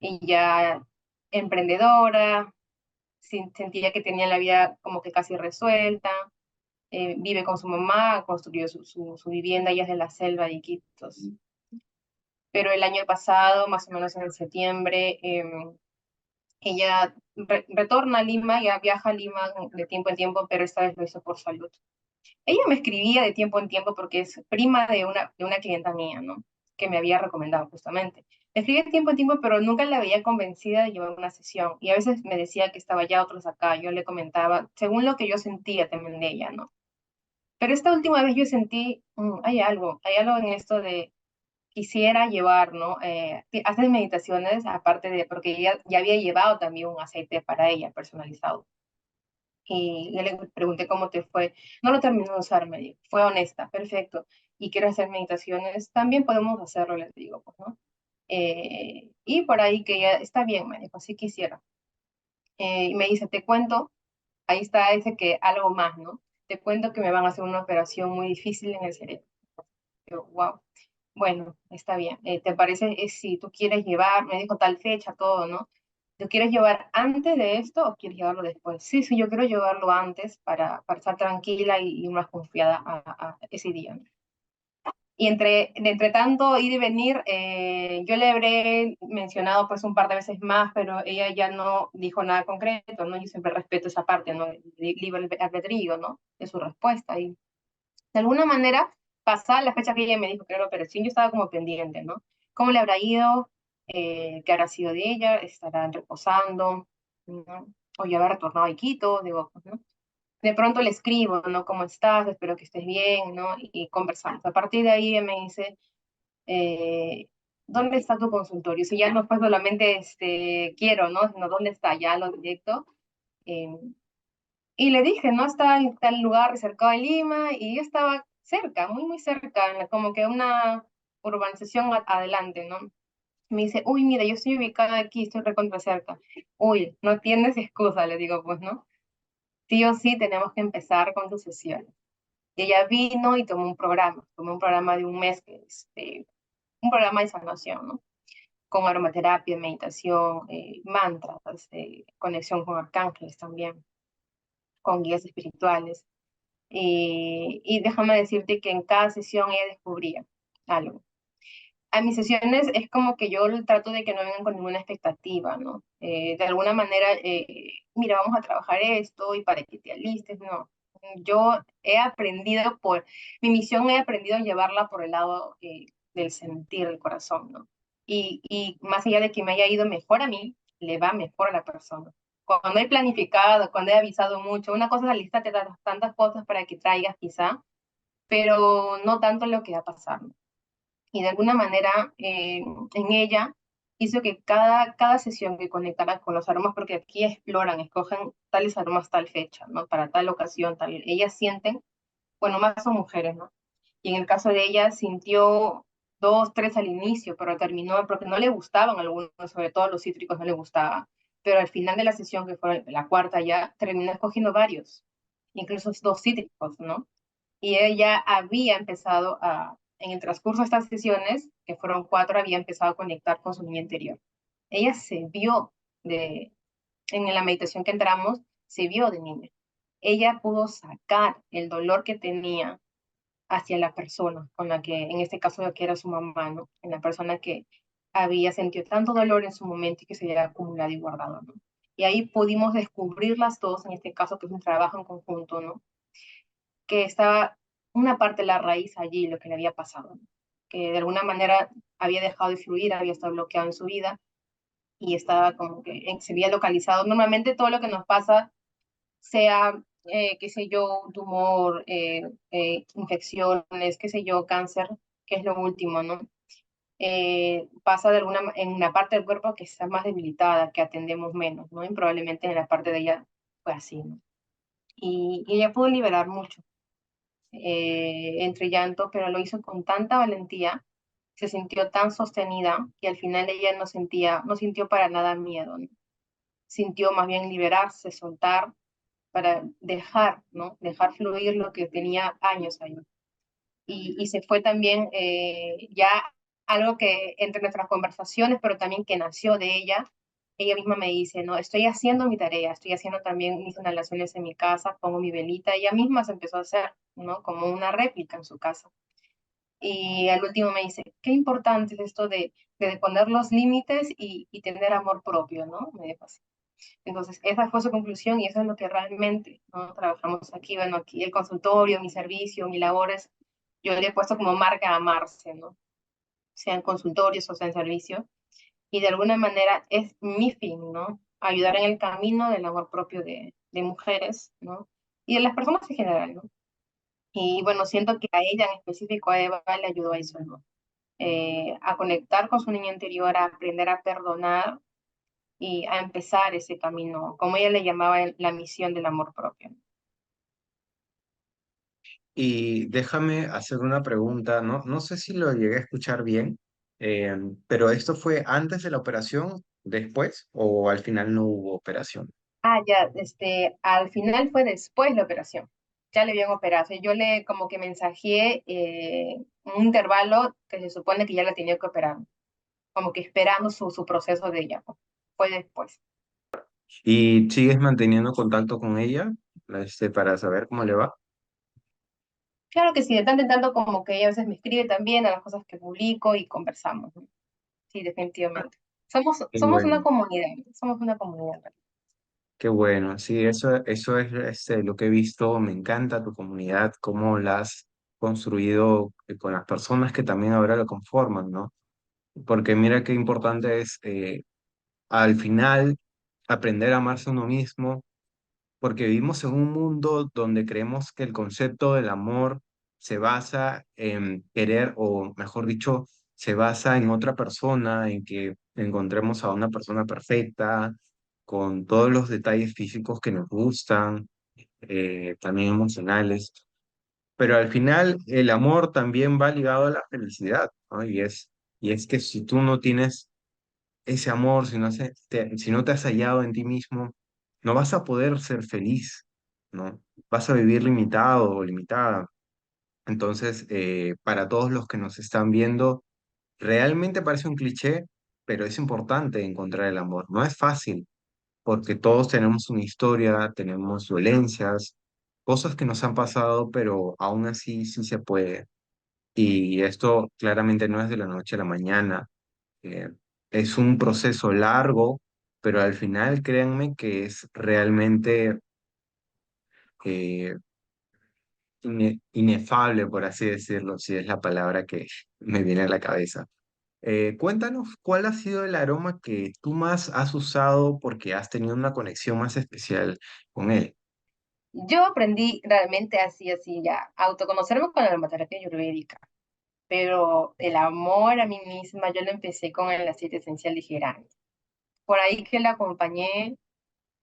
ella emprendedora, sentía que tenía la vida como que casi resuelta, vive con su mamá, construyó su vivienda, ella es de la selva de Iquitos. Pero el año pasado, más o menos en septiembre, ella retorna a Lima, ya viaja a Lima de tiempo en tiempo, pero esta vez lo hizo por salud. Ella me escribía de tiempo en tiempo porque es prima de una clienta mía, ¿no? Que me había recomendado justamente. Me escribía de tiempo en tiempo, pero nunca la veía convencida de llevar una sesión. Y a veces me decía que estaba ya, otros acá. Yo le comentaba, según lo que yo sentía también de ella, ¿no? Pero esta última vez yo sentí, hay algo en esto de quisiera llevar, ¿no? Hacer meditaciones, aparte de, porque ella ya había llevado también un aceite para ella personalizado. Y yo le pregunté cómo te fue. No lo terminó de usar, me dijo. Fue honesta, perfecto. Y quiero hacer meditaciones, también podemos hacerlo, les digo, pues, ¿no? Y por ahí que ella está bien, me dijo, sí quisiera. Y me dice, te cuento, ahí está ese que algo más, ¿no? Te cuento que me van a hacer una operación muy difícil en el cerebro. Yo, wow. Bueno, está bien. ¿Te parece si tú quieres llevar, me dijo tal fecha, todo, ¿no? ¿Tú quieres llevar antes de esto o quieres llevarlo después? Sí, sí, yo quiero llevarlo antes para estar tranquila y más confiada a ese día, ¿no? Y entre tanto ir y venir, yo le habré mencionado pues un par de veces más, pero ella ya no dijo nada concreto, ¿no? Yo siempre respeto esa parte, ¿no? Libre albedrío, ¿no? De su respuesta. Y de alguna manera, pasada la fecha que ella me dijo que era la operación, yo estaba como pendiente, ¿no? ¿Cómo le habrá ido? ¿Qué habrá sido de ella? ¿Estarán reposando? ¿No? O ya habrá retornado a Quito, digo, pues, ¿no? De pronto le escribo, ¿no? ¿Cómo estás? Espero que estés bien, ¿no? Y conversamos. A partir de ahí ella me dice, eh, ¿dónde está tu consultorio? Si ya no fue solamente quiero, ¿no? Sino ¿dónde está? Ya lo directo. Eh, y le dije, ¿no? Está en tal lugar cercado de Lima y yo estaba cerca, muy, muy cerca, como que una urbanización adelante, ¿no? Me dice, uy, mira, yo estoy ubicada aquí, estoy recontra cerca. Uy, no tienes excusa, le digo, pues, ¿no? Sí o sí tenemos que empezar con tu sesión. Y ella vino y tomó un programa de un mes, que es un programa de sanación, ¿no? Con aromaterapia, meditación, mantras, conexión con arcángeles también, con guías espirituales. Y déjame decirte que en cada sesión ella descubría algo. A mis sesiones es como que yo trato de que no vengan con ninguna expectativa, ¿no? De alguna manera, mira, vamos a trabajar esto y para que te alistes, no. Yo he aprendido mi misión he aprendido a llevarla por el lado del sentir, del corazón, ¿no? Y más allá de que me haya ido mejor a mí, le va mejor a la persona. Cuando he planificado, cuando he avisado mucho, una cosa es la lista, te da tantas cosas para que traigas quizá, pero no tanto lo que va a pasar, ¿no? Y de alguna manera en ella hizo que cada sesión que conectara con los aromas, porque aquí exploran, escogen tales aromas tal fecha, ¿no? Para tal ocasión, tal. Ellas sienten, bueno, más son mujeres, ¿no? Y en el caso de ella sintió dos, tres al inicio, pero terminó porque no le gustaban algunos, sobre todo los cítricos no le gustaba. Pero al final de la sesión, que fue la cuarta ya, terminó escogiendo varios, incluso dos cítricos, ¿no? Y ella había empezado en el transcurso de estas sesiones, que fueron cuatro, había empezado a conectar con su niña interior. Ella se vio en la meditación que entramos, se vio de niña. Ella pudo sacar el dolor que tenía hacia la persona con la que, en este caso, que era su mamá, ¿no? En la persona que había sentido tanto dolor en su momento y que se había acumulado y guardado, ¿no? Y ahí pudimos descubrir las dos, en este caso, que es un trabajo en conjunto, ¿no? Que estaba una parte de la raíz allí, lo que le había pasado, ¿no? Que de alguna manera había dejado de fluir, había estado bloqueado en su vida y estaba como que se había localizado. Normalmente todo lo que nos pasa, sea, qué sé yo, un tumor, infecciones, qué sé yo, cáncer, que es lo último, ¿no? Pasa en una parte del cuerpo que está más debilitada, que atendemos menos, ¿no? Y probablemente en la parte de ella fue así, ¿no? Y ella pudo liberar mucho entre llanto, pero lo hizo con tanta valentía, se sintió tan sostenida que al final ella no sintió para nada miedo, ¿no? Sintió más bien liberarse, soltar, para dejar, ¿no? Dejar fluir lo que tenía años ahí. Y se fue también ya algo que entre nuestras conversaciones, pero también que nació de ella misma me dice, no, estoy haciendo mi tarea, estoy haciendo también mis inhalaciones en mi casa, pongo mi velita, ella misma se empezó a hacer, ¿no? Como una réplica en su casa. Y al último me dice, qué importante es esto de poner los límites y tener amor propio, ¿no? Me dijo así. Entonces, esa fue su conclusión y eso es lo que realmente, ¿no? Trabajamos aquí. Bueno, aquí el consultorio, mi servicio, mi labores, yo le he puesto como marca a amarse, ¿no? Sea en consultorios o sea en servicio. Y de alguna manera es mi fin, ¿no? Ayudar en el camino del amor propio de mujeres, ¿no? Y de las personas en general, ¿no? Y bueno, siento que a ella en específico, a Eva, le ayudó a eso, ¿no? A conectar con su niña interior, a aprender a perdonar y a empezar ese camino, como ella le llamaba la misión del amor propio. Y déjame hacer una pregunta, no, no sé si lo llegué a escuchar bien, eh, pero ¿esto fue antes de la operación, después o al final no hubo operación? Ah, ya, al final fue después la operación. Ya le habían operado. O sea, yo le como que mensajeé un intervalo que se supone que ya la tenía que operar, como que esperando su proceso de ella, pues. Fue después. ¿Y sigues manteniendo contacto con ella, para saber cómo le va? Claro que sí, de tanto en tanto como que ella a veces me escribe también a las cosas que publico y conversamos, ¿no? Sí, definitivamente. Qué Somos una bueno, comunidad, somos una comunidad. qué bueno. Sí, eso es lo que he visto. Me encanta tu comunidad, cómo la has construido con las personas que también ahora lo conforman, ¿no? Porque mira qué importante es al final aprender a amarse a uno mismo, porque vivimos en un mundo donde creemos que el concepto del amor se basa en querer, o mejor dicho, se basa en otra persona, en que encontremos a una persona perfecta, con todos los detalles físicos que nos gustan, también emocionales. Pero al final el amor también va ligado a la felicidad, ¿no? Y es que si tú no tienes ese amor, si no te has hallado en ti mismo, no vas a poder ser feliz, ¿no? Vas a vivir limitado o limitada. Entonces, para todos los que nos están viendo, realmente parece un cliché, pero es importante encontrar el amor. No es fácil, porque todos tenemos una historia, tenemos dolencias, cosas que nos han pasado, pero aún así sí se puede. Y esto claramente no es de la noche a la mañana, eh, es un proceso largo, pero al final créanme que es realmente eh, inefable, por así decirlo, si es la palabra que me viene a la cabeza. Cuéntanos cuál ha sido el aroma que tú más has usado porque has tenido una conexión más especial con él. Yo aprendí realmente así ya, a autoconocerme con la aromaterapia ayurvédica, pero el amor a mí misma yo lo empecé con el aceite esencial de geranio. Por ahí que la acompañé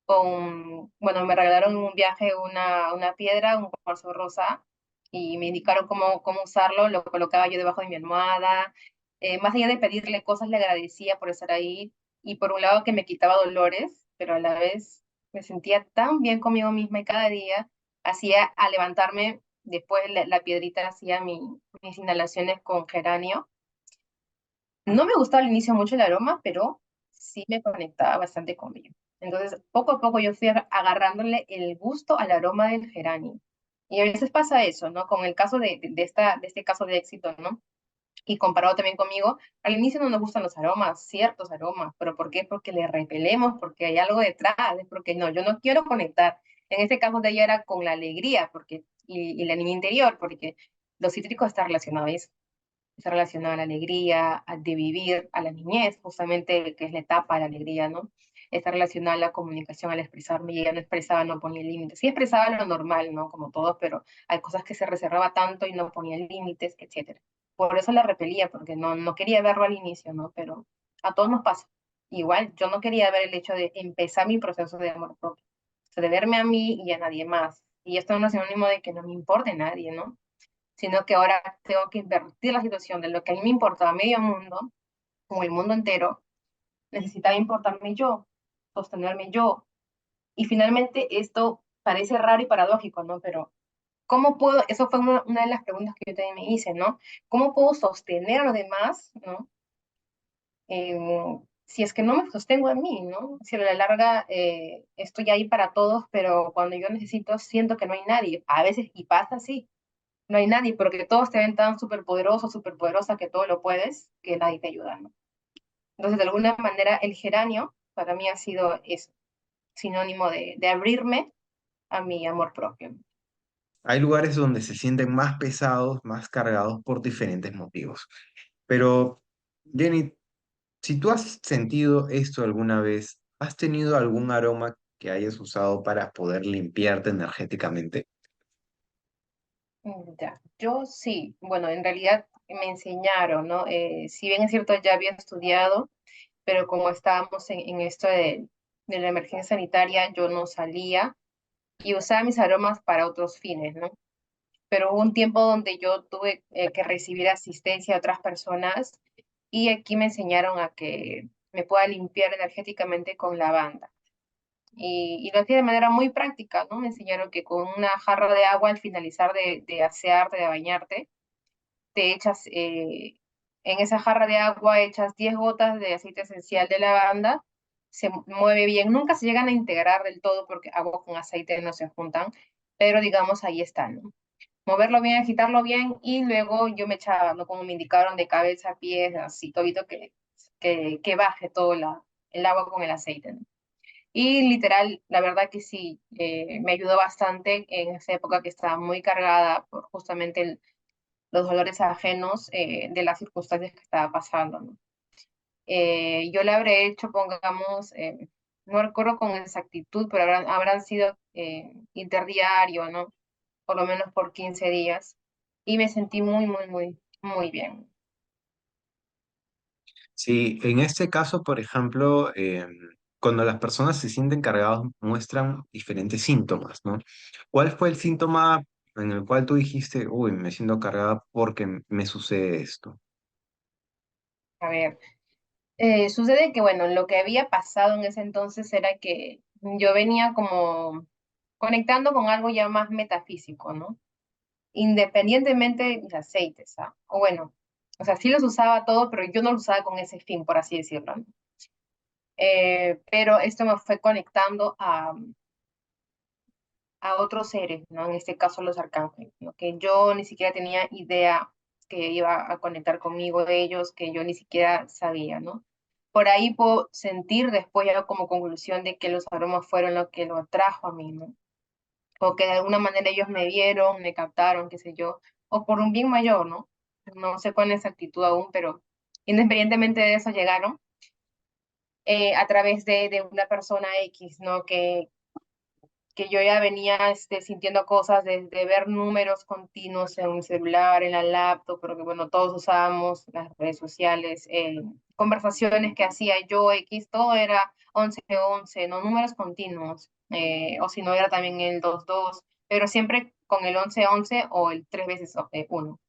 bueno, me regalaron en un viaje una piedra, un cuarzo rosa, y me indicaron cómo usarlo, lo colocaba yo debajo de mi almohada. Más allá de pedirle cosas, le agradecía por estar ahí, y por un lado que me quitaba dolores, pero a la vez me sentía tan bien conmigo misma y cada día hacía, al levantarme, después la piedrita hacía mis inhalaciones con geranio. No me gustaba al inicio mucho el aroma, pero sí me conectaba bastante conmigo. Entonces, poco a poco yo fui agarrándole el gusto al aroma del geranio. Y a veces pasa eso, ¿no? Con el caso de este caso de éxito, ¿no? Y comparado también conmigo, al inicio no nos gustan los aromas, ciertos aromas, pero ¿por qué? Porque le repelemos, porque hay algo detrás, es porque no, yo no quiero conectar. En este caso de ella era con la alegría, y la niña interior, porque los cítricos están relacionados a eso, está relacionado a la alegría, a de vivir, a la niñez, justamente que es la etapa de la alegría, ¿no? Está relacionado a la comunicación, al expresarme, y ella no expresaba, no ponía límites. Sí expresaba lo normal, ¿no? Como todos, pero hay cosas que se reservaba tanto y no ponía límites, etcétera. Por eso la repelía, porque no quería verlo al inicio, ¿no? Pero a todos nos pasa. Igual, yo no quería ver el hecho de empezar mi proceso de amor propio, o sea, de verme a mí y a nadie más. Y esto no es sinónimo de que no me importe nadie, ¿no? Sino que ahora tengo que invertir la situación de lo que a mí me importaba medio mundo, como el mundo entero, necesitaba importarme yo, sostenerme yo. Y finalmente esto parece raro y paradójico, ¿no? Pero ¿cómo puedo? Eso fue una de las preguntas que yo también me hice, ¿no? ¿Cómo puedo sostener a los demás, ¿no? Si es que no me sostengo a mí, ¿no? Si a la larga estoy ahí para todos, pero cuando yo necesito siento que no hay nadie. A veces, y pasa así, no hay nadie, porque todos te ven tan superpoderoso, superpoderosa que todo lo puedes, que nadie te ayuda, ¿no? Entonces, de alguna manera, el geranio para mí ha sido eso, sinónimo de abrirme a mi amor propio. Hay lugares donde se sienten más pesados, más cargados por diferentes motivos. Pero, Jenny, si tú has sentido esto alguna vez, ¿has tenido algún aroma que hayas usado para poder limpiarte energéticamente? Ya, yo sí, bueno, en realidad me enseñaron, ¿no? Si bien es cierto, ya había estudiado, pero como estábamos en esto de la emergencia sanitaria, yo no salía y usaba mis aromas para otros fines, ¿no? Pero hubo un tiempo donde yo tuve que recibir asistencia de otras personas y aquí me enseñaron a que me pueda limpiar energéticamente con lavanda. Y lo hacía de manera muy práctica, ¿no? Me enseñaron que con una jarra de agua al finalizar de asearte, de bañarte, te echas, en esa jarra de agua echas 10 gotas de aceite esencial de lavanda, se mueve bien, nunca se llegan a integrar del todo porque agua con aceite no se juntan, pero digamos ahí están, ¿no? Moverlo bien, agitarlo bien y luego yo me echaba, ¿no? Como me indicaron, de cabeza a pies, así, todito que baje todo el agua con el aceite, ¿no? Y literal, la verdad que sí, me ayudó bastante en esa época que estaba muy cargada por justamente los dolores ajenos de las circunstancias que estaba pasando, ¿no? Yo le habré hecho, pongamos, no recuerdo con exactitud, pero habrán sido interdiario, ¿no? Por lo menos por 15 días. Y me sentí muy bien. Sí, en este caso, por ejemplo, cuando las personas se sienten cargados, muestran diferentes síntomas, ¿no? ¿Cuál fue el síntoma en el cual tú dijiste, uy, me siento cargada porque me sucede esto? A ver, sucede que, bueno, lo que había pasado en ese entonces era que yo venía como conectando con algo ya más metafísico, ¿no? Independientemente de mis aceites, ¿ah? O bueno, o sea, sí los usaba todo, pero yo no los usaba con ese fin, por así decirlo, ¿no? Pero esto me fue conectando a otros seres, ¿no? En este caso los arcángeles, ¿no? Que yo ni siquiera tenía idea que iba a conectar conmigo de ellos, que yo ni siquiera sabía, ¿no? Por ahí puedo sentir después ya como conclusión de que los aromas fueron lo que lo atrajo a mí, ¿no? O que de alguna manera ellos me vieron, me captaron, qué sé yo, o por un bien mayor, ¿no? No sé con exactitud aún, pero Independientemente de eso llegaron a través de una persona X, ¿no? Que yo ya venía sintiendo cosas desde ver números continuos en un celular, en la laptop, pero que bueno, todos usábamos las redes sociales, conversaciones que hacía yo X, todo era 11 11, ¿no? Números continuos, o si no era también el 2 2, pero siempre con el 11 11 o el 3 veces 1.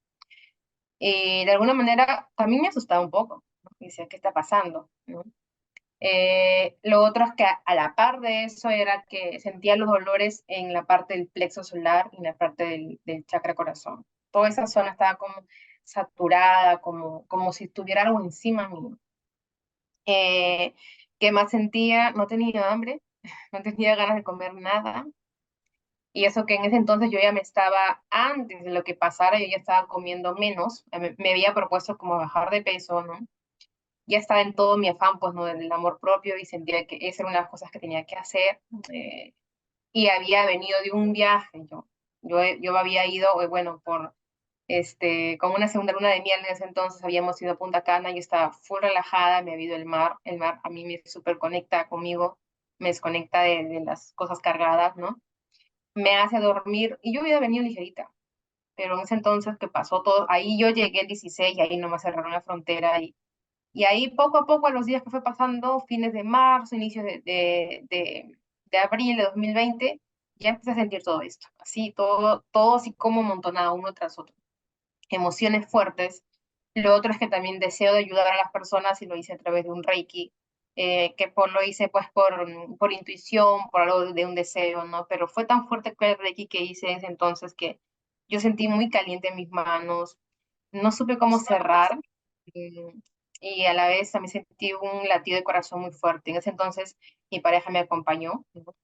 De alguna manera también me asustaba un poco, ¿no? Y decía, ¿qué está pasando? ¿No? Lo otro es que a la par de eso era que sentía los dolores en la parte del plexo solar y en la parte del chakra corazón. Toda esa zona estaba como saturada, como si tuviera algo encima mío. Eh, ¿Qué más sentía? No tenía hambre, no tenía ganas de comer nada. Y eso que en ese entonces yo ya me estaba, antes de lo que pasara, yo ya estaba comiendo menos. Me había propuesto como bajar de peso, ¿no? Ya estaba en todo mi afán, pues, ¿no? Del amor propio y sentía que esa era una de las cosas que tenía que hacer. eh, y había venido de un viaje, yo había ido, bueno, con una segunda luna de miel en ese entonces, habíamos ido a Punta Cana, yo estaba full relajada, me había ido el mar a mí me súper conecta conmigo, me desconecta de las cosas cargadas, ¿no? Me hace dormir, y yo había venido ligerita, pero en ese entonces que pasó todo, ahí yo llegué el 16 y ahí nomás cerraron la frontera y ahí poco a poco, a los días que fue pasando, fines de marzo, inicios de abril de 2020, ya empecé a sentir todo esto, así, todo así como amontonado uno tras otro. Emociones fuertes. Lo otro es que también deseo de ayudar a las personas y lo hice a través de un Reiki, lo hice pues por intuición, por algo de un deseo, ¿no? Pero fue tan fuerte que el Reiki que hice ese entonces que yo sentí muy caliente en mis manos, no supe cómo cerrar, mm, y a la vez también sentí un latido de corazón muy fuerte. En ese entonces mi pareja me acompañó, ¿no?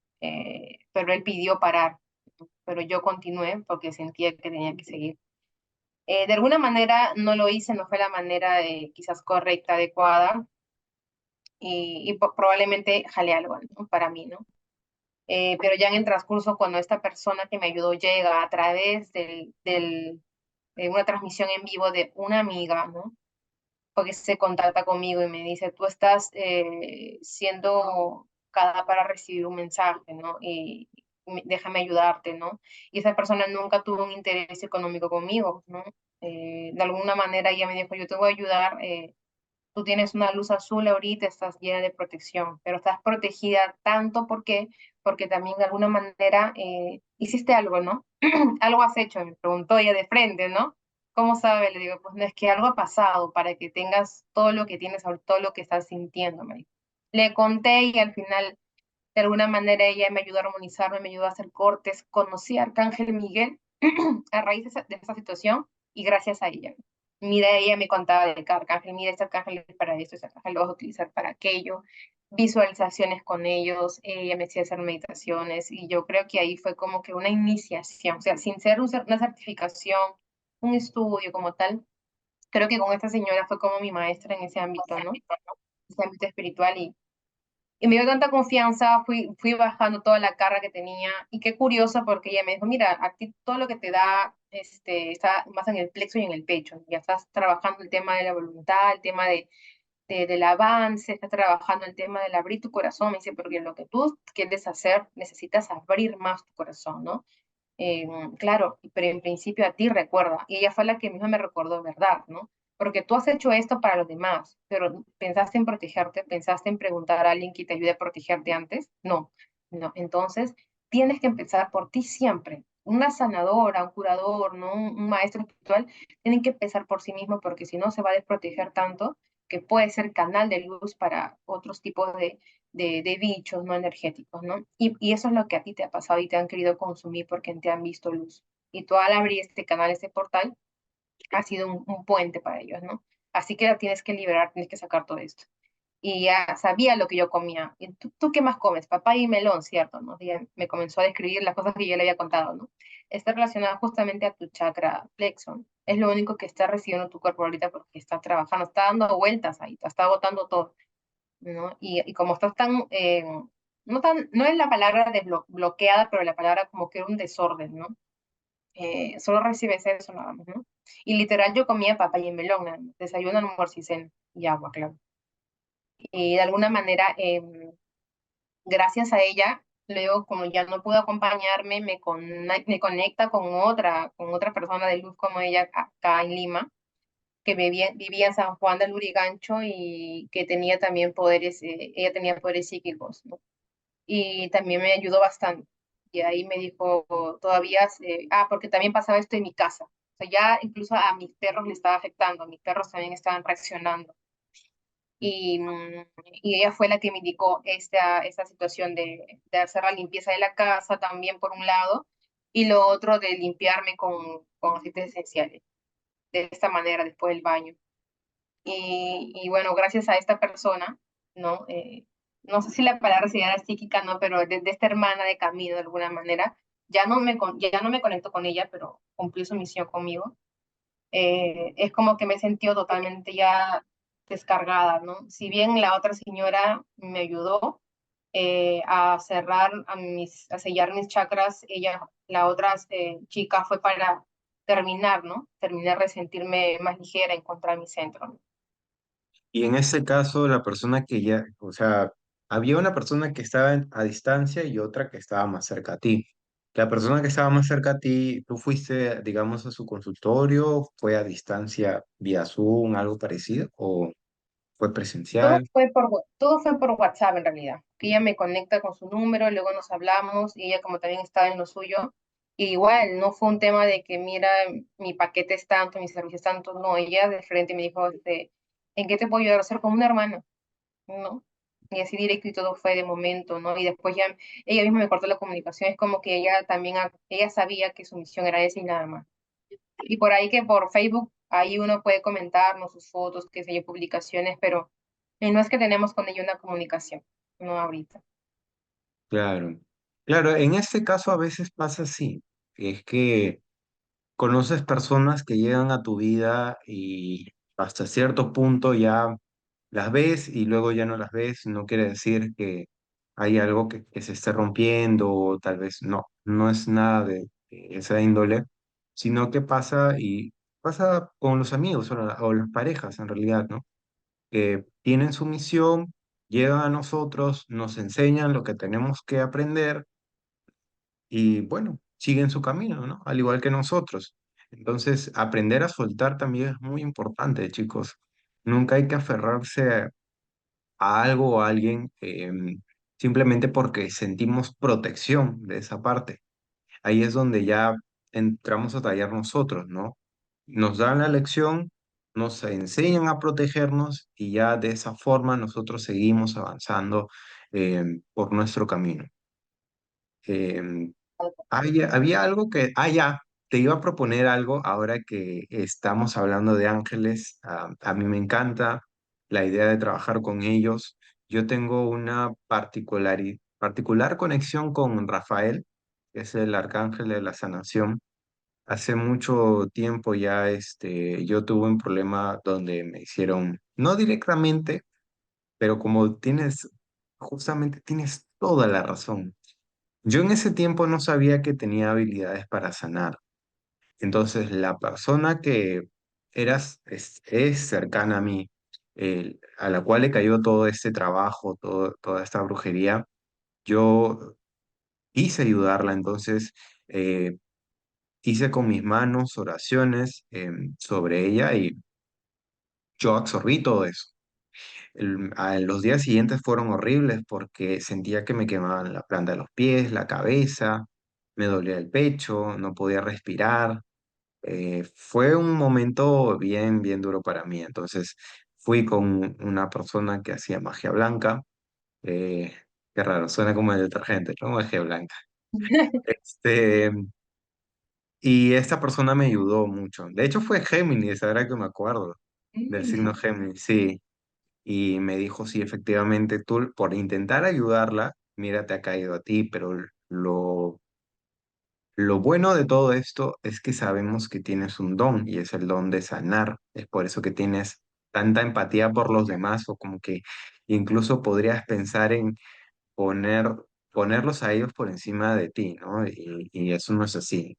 Pero él pidió parar, ¿no? Pero yo continué porque sentía que tenía que seguir. De alguna manera no lo hice, no fue la manera quizás correcta, adecuada, probablemente jale algo, ¿no? Para mí, ¿no? Pero ya en el transcurso, cuando esta persona que me ayudó llega a través de una transmisión en vivo de una amiga, ¿no? Porque se contacta conmigo y me dice, tú estás siendo cada para recibir un mensaje, ¿no? Y déjame ayudarte, ¿no? Y esa persona nunca tuvo un interés económico conmigo, ¿no? De alguna manera ella me dijo, yo te voy a ayudar, tú tienes una luz azul ahorita, estás llena de protección, pero estás protegida tanto porque también de alguna manera hiciste algo, ¿no? Algo has hecho, me preguntó ella de frente, ¿no? ¿Cómo sabe? Le digo, pues no es que algo ha pasado para que tengas todo lo que tienes, todo lo que estás sintiendo, me dijo. Le conté y al final, de alguna manera, ella me ayudó a armonizarme, me ayudó a hacer cortes. Conocí a Arcángel Miguel a raíz de esa situación y gracias a ella. Mira, ella me contaba de cada arcángel, mira, este arcángel es para esto, este arcángel lo vas a utilizar para aquello, visualizaciones con ellos, ella me hacía hacer meditaciones y yo creo que ahí fue como que una iniciación, o sea, sin ser una certificación, un estudio como tal, creo que con esta señora fue como mi maestra en ese ámbito, ¿no? Ese ámbito espiritual y me dio tanta confianza, fui bajando toda la carga que tenía. Y qué curioso porque ella me dijo, mira, a ti todo lo que te da está más en el plexo y en el pecho. Ya estás trabajando el tema de la voluntad, el tema del avance, estás trabajando el tema del abrir tu corazón. Me dice, porque lo que tú quieres hacer, necesitas abrir más tu corazón, ¿no? Eh, claro, pero en principio a ti recuerda, y ella fue la que misma me recordó, ¿verdad? ¿No? Porque tú has hecho esto para los demás, pero pensaste en protegerte, pensaste en preguntar a alguien que te ayude a protegerte antes, no, no, entonces tienes que empezar por ti siempre. Una sanadora, un curador, ¿no? Un maestro espiritual, tienen que empezar por sí mismo porque si no se va a desproteger tanto que puede ser canal de luz para otros tipos de bichos no energéticos, ¿no? Y eso es lo que a ti te ha pasado y te han querido consumir porque te han visto luz. Y tú al abrir este canal, este portal, ha sido un puente para ellos, ¿no? Así que la tienes que liberar, tienes que sacar todo esto. Y ya sabía lo que yo comía. ¿Y tú qué más comes? Papaya y melón, ¿cierto? ¿No? Y me comenzó a describir las cosas que yo le había contado, ¿no? Está relacionada justamente a tu chakra plexo. Es lo único que está recibiendo tu cuerpo ahorita porque está trabajando, está dando vueltas ahí, te está agotando todo. ¿No? Y como estás tan, no es la palabra bloqueada, pero la palabra como que era un desorden, ¿no? solo recibes eso nada más, ¿no? Y literal yo comía papaya y melón, nada más, desayuno, almuerzo y cena, y agua, claro. Y de alguna manera, gracias a ella, luego como ya no pudo acompañarme, me conecta con otra persona de luz como ella acá en Lima, que vivía en San Juan del Lurigancho y que tenía también poderes, ella tenía poderes psíquicos, ¿no? Y también me ayudó bastante. Y ahí me dijo, todavía, porque también pasaba esto en mi casa. O sea, ya incluso a mis perros le estaba afectando, mis perros también estaban reaccionando. Y ella fue la que me indicó esta situación de hacer la limpieza de la casa también por un lado, y lo otro de limpiarme con aceites esenciales, de esta manera después del baño. Y bueno, gracias a esta persona, ¿no? No sé si la palabra sería psíquica, ¿no? Pero de esta hermana de camino, de alguna manera, ya no me conecto con ella, pero cumplió su misión conmigo. Es como que me he sentido totalmente ya descargada, ¿no? Si bien la otra señora me ayudó a cerrar, a sellar mis chakras, la otra chica fue para terminar, ¿no? Terminar de sentirme más ligera, encontrar mi centro, ¿no? Y en ese caso, la persona que ya, o sea, había una persona que estaba a distancia y otra que estaba más cerca a ti. La persona que estaba más cerca a ti, ¿tú fuiste, digamos, a su consultorio? ¿Fue a distancia vía Zoom, algo parecido? ¿O fue presencial? Todo fue por WhatsApp en realidad, que ella me conecta con su número, luego nos hablamos y ella como también estaba en lo suyo, y igual no fue un tema de que mira, mi paquete es tanto, mi servicio es tanto, no, ella de frente me dijo, ¿en qué te puedo ayudar a ser como una hermana? ¿No? Y así directo y todo fue de momento, ¿no? Y después ya ella misma me cortó la comunicación, es como que ella también, ella sabía que su misión era esa y nada más. Y por ahí que por Facebook, ahí uno puede comentarnos sus fotos, qué sé yo, publicaciones, pero no es que tenemos con ella una comunicación, no ahorita. Claro. Claro, en este caso a veces pasa así. Es que conoces personas que llegan a tu vida y hasta cierto punto ya las ves y luego ya no las ves. No quiere decir que hay algo que se esté rompiendo o tal vez no, no es nada de esa índole, sino que pasa y pasa con los amigos o las parejas en realidad, ¿no? Que tienen su misión, llegan a nosotros, nos enseñan lo que tenemos que aprender y bueno, siguen su camino, ¿no? Al igual que nosotros. Entonces, aprender a soltar también es muy importante, chicos. Nunca hay que aferrarse a algo o a alguien simplemente porque sentimos protección de esa parte. Ahí es donde ya entramos a tallar nosotros, ¿no? Nos dan la lección, nos enseñan a protegernos y ya de esa forma nosotros seguimos avanzando por nuestro camino. Em, había algo ya, te iba a proponer algo ahora que estamos hablando de ángeles. A mí me encanta la idea de trabajar con ellos. Yo tengo una particular conexión con Rafael, que es el arcángel de la sanación. Hace mucho tiempo ya yo tuve un problema donde me hicieron, no directamente, pero como justamente tienes toda la razón. Yo en ese tiempo no sabía que tenía habilidades para sanar. Entonces, la persona que es cercana a mí, a la cual le cayó todo este trabajo, toda esta brujería, yo quise ayudarla. Entonces, eh, hice con mis manos oraciones sobre ella y yo absorbí todo eso. Los días siguientes fueron horribles porque sentía que me quemaban la planta de los pies, la cabeza, me dolía el pecho, no podía respirar. Fue un momento bien, bien duro para mí. Entonces fui con una persona que hacía magia blanca. eh, Qué raro, suena como el detergente, ¿no? Magia blanca. Este, y esta persona me ayudó mucho. De hecho fue Géminis, ahora que me acuerdo del Mm. signo Géminis, sí. Y me dijo, sí, efectivamente, tú por intentar ayudarla, mira, te ha caído a ti, pero lo bueno de todo esto es que sabemos que tienes un don y es el don de sanar. Es por eso que tienes tanta empatía por los demás o como que incluso podrías pensar en poner, ponerlos a ellos por encima de ti, ¿no? Y eso no es así.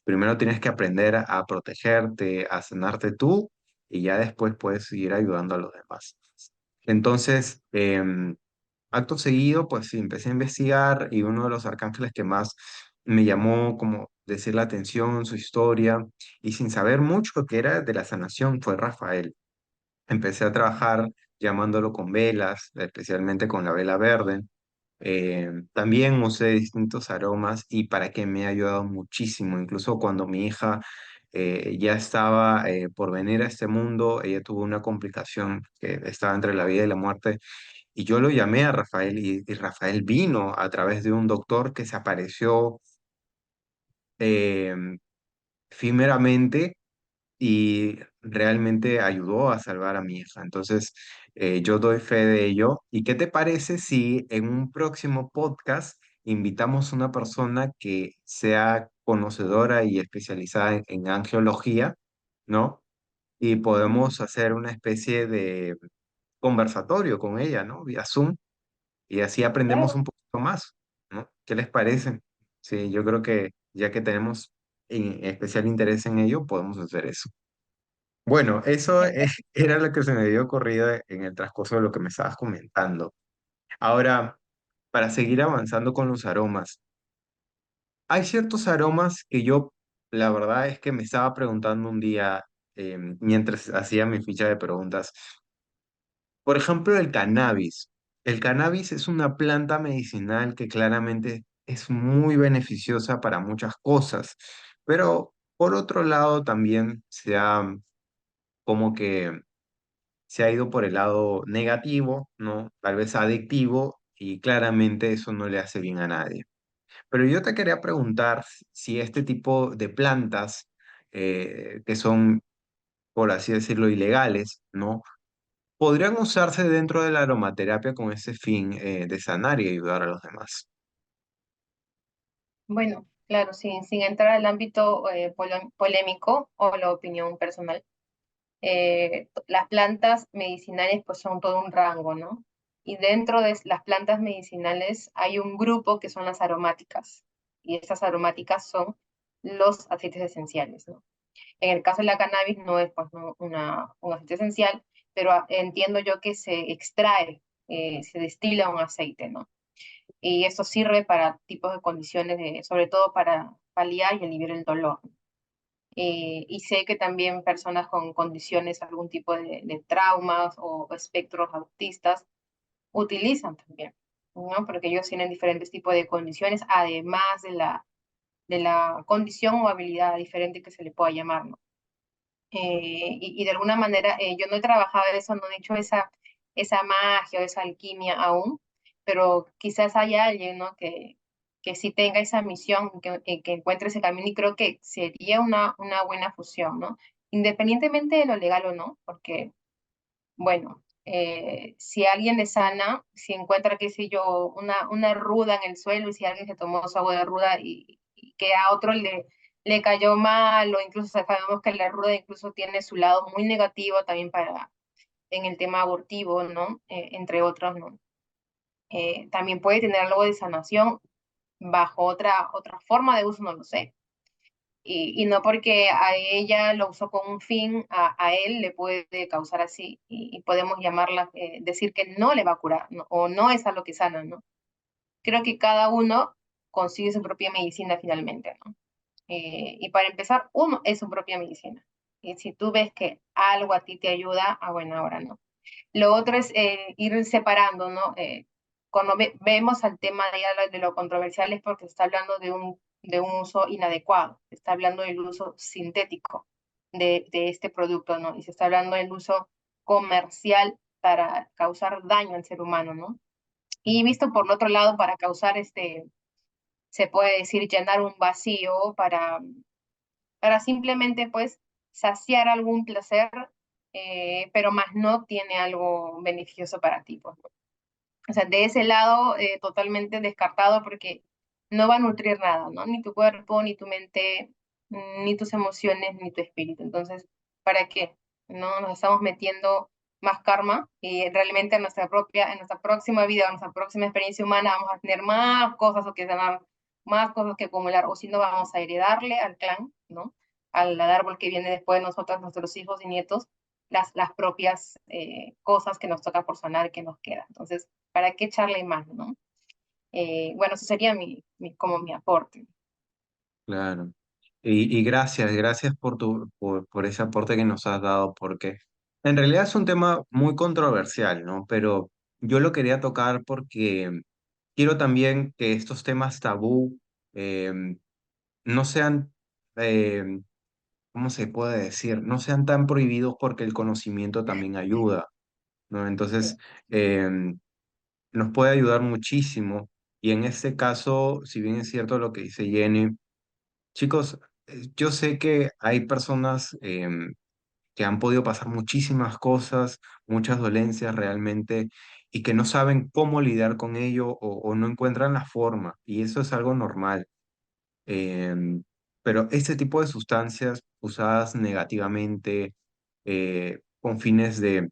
Primero tienes que aprender a protegerte, a sanarte tú y ya después puedes seguir ayudando a los demás. Entonces, acto seguido, pues sí, empecé a investigar y uno de los arcángeles que más me llamó como decir la atención, su historia, y sin saber mucho que era de la sanación, fue Rafael. Empecé a trabajar llamándolo con velas, especialmente con la vela verde. También usé distintos aromas y para que me ha ayudado muchísimo. Incluso cuando mi hija ya estaba por venir a este mundo, ella tuvo una complicación que estaba entre la vida y la muerte. Y yo lo llamé a Rafael y Rafael vino a través de un doctor que se apareció eh, efímeramente y realmente ayudó a salvar a mi hija. Entonces, yo doy fe de ello. ¿Y qué te parece si en un próximo podcast invitamos a una persona que sea conocedora y especializada en angiología, ¿no? Y podemos hacer una especie de conversatorio con ella, ¿no? Vía Zoom, y así aprendemos Claro. un poquito más, ¿no? ¿Qué les parece? Sí, yo creo que ya que tenemos especial interés en ello, podemos hacer eso. Bueno, era lo que se me había ocurrido en el transcurso de lo que me estabas comentando. Ahora, para seguir avanzando con los aromas, hay ciertos aromas que yo, la verdad es que me estaba preguntando un día, mientras hacía mi ficha de preguntas. Por ejemplo, el cannabis. El cannabis es una planta medicinal que claramente es muy beneficiosa para muchas cosas, pero por otro lado también como que se ha ido por el lado negativo, ¿no? Tal vez adictivo, y claramente eso no le hace bien a nadie. Pero yo te quería preguntar si este tipo de plantas, que son, por así decirlo, ilegales, ¿no? Podrían usarse dentro de la aromaterapia con ese fin, de sanar y ayudar a los demás. Bueno, claro, sin entrar al ámbito polémico o la opinión personal, las plantas medicinales pues son todo un rango, ¿no? Y dentro de las plantas medicinales hay un grupo que son las aromáticas, y estas aromáticas son los aceites esenciales, ¿no? En el caso de la cannabis no es pues, no, un aceite esencial, pero entiendo yo que se extrae, se destila un aceite, ¿no? Y esto sirve para tipos de condiciones, sobre todo para paliar y aliviar el dolor. Y sé que también personas con condiciones, algún tipo de traumas o espectros autistas, utilizan también, ¿no? Porque ellos tienen diferentes tipos de condiciones, además de la condición o habilidad diferente que se le pueda llamar, ¿no? Y de alguna manera, yo no he trabajado eso, no he hecho esa magia o esa alquimia aún, pero quizás haya alguien, ¿no? Que sí tenga esa misión, que encuentre ese camino, y creo que sería una buena fusión, ¿no? Independientemente de lo legal o no, porque, bueno, si alguien le sana, si encuentra, qué sé yo, una ruda en el suelo, y si alguien se tomó su agua de ruda y que a otro le cayó mal, o incluso sabemos que la ruda incluso tiene su lado muy negativo también en el tema abortivo, ¿no? Entre otros, ¿no? También puede tener algo de sanación bajo otra forma de uso, no lo sé. Y no porque a ella lo usó con un fin, a él le puede causar así, y podemos llamarla, decir que no le va a curar, ¿no? O no es a lo que sana, ¿no? Creo que cada uno consigue su propia medicina finalmente, ¿no? Y para empezar, uno es su propia medicina. Y si tú ves que algo a ti te ayuda, bueno, ahora no. Lo otro es ir separando, ¿no? Cuando vemos al tema de lo controversial, es porque se está hablando de un uso inadecuado, se está hablando del uso sintético de este producto, ¿no? Y se está hablando del uso comercial para causar daño al ser humano, ¿no? Y visto por el otro lado, para causar se puede decir, llenar un vacío, para simplemente pues saciar algún placer, pero más no tiene algo beneficioso para ti, pues, ¿no? O sea, de ese lado, totalmente descartado, porque no va a nutrir nada, ¿no? Ni tu cuerpo, ni tu mente, ni tus emociones, ni tu espíritu. Entonces, ¿para qué? ¿No? Nos estamos metiendo más karma, y realmente en nuestra próxima vida, en nuestra próxima experiencia humana, vamos a tener más cosas o que sanar, más cosas que acumular, o si no vamos a heredarle al clan, ¿no? Al árbol que viene después de nosotros, nuestros hijos y nietos, las propias cosas que nos toca por sanar que nos quedan. Entonces, ¿para qué echarle más, no? Bueno, eso sería como mi aporte. Claro. Y gracias, gracias por por ese aporte que nos has dado, porque en realidad es un tema muy controversial, ¿no? Pero yo lo quería tocar porque quiero también que estos temas tabú eh, no sean, eh, ¿cómo se puede decir? No sean tan prohibidos porque el conocimiento también ayuda, ¿no? Entonces, eh, nos puede ayudar muchísimo. Y en este caso, si bien es cierto lo que dice Jenny, chicos, yo sé que hay personas que han podido pasar muchísimas cosas, muchas dolencias realmente, y que no saben cómo lidiar con ello o no encuentran la forma, y eso es algo normal. Em, pero este tipo de sustancias usadas negativamente, con fines de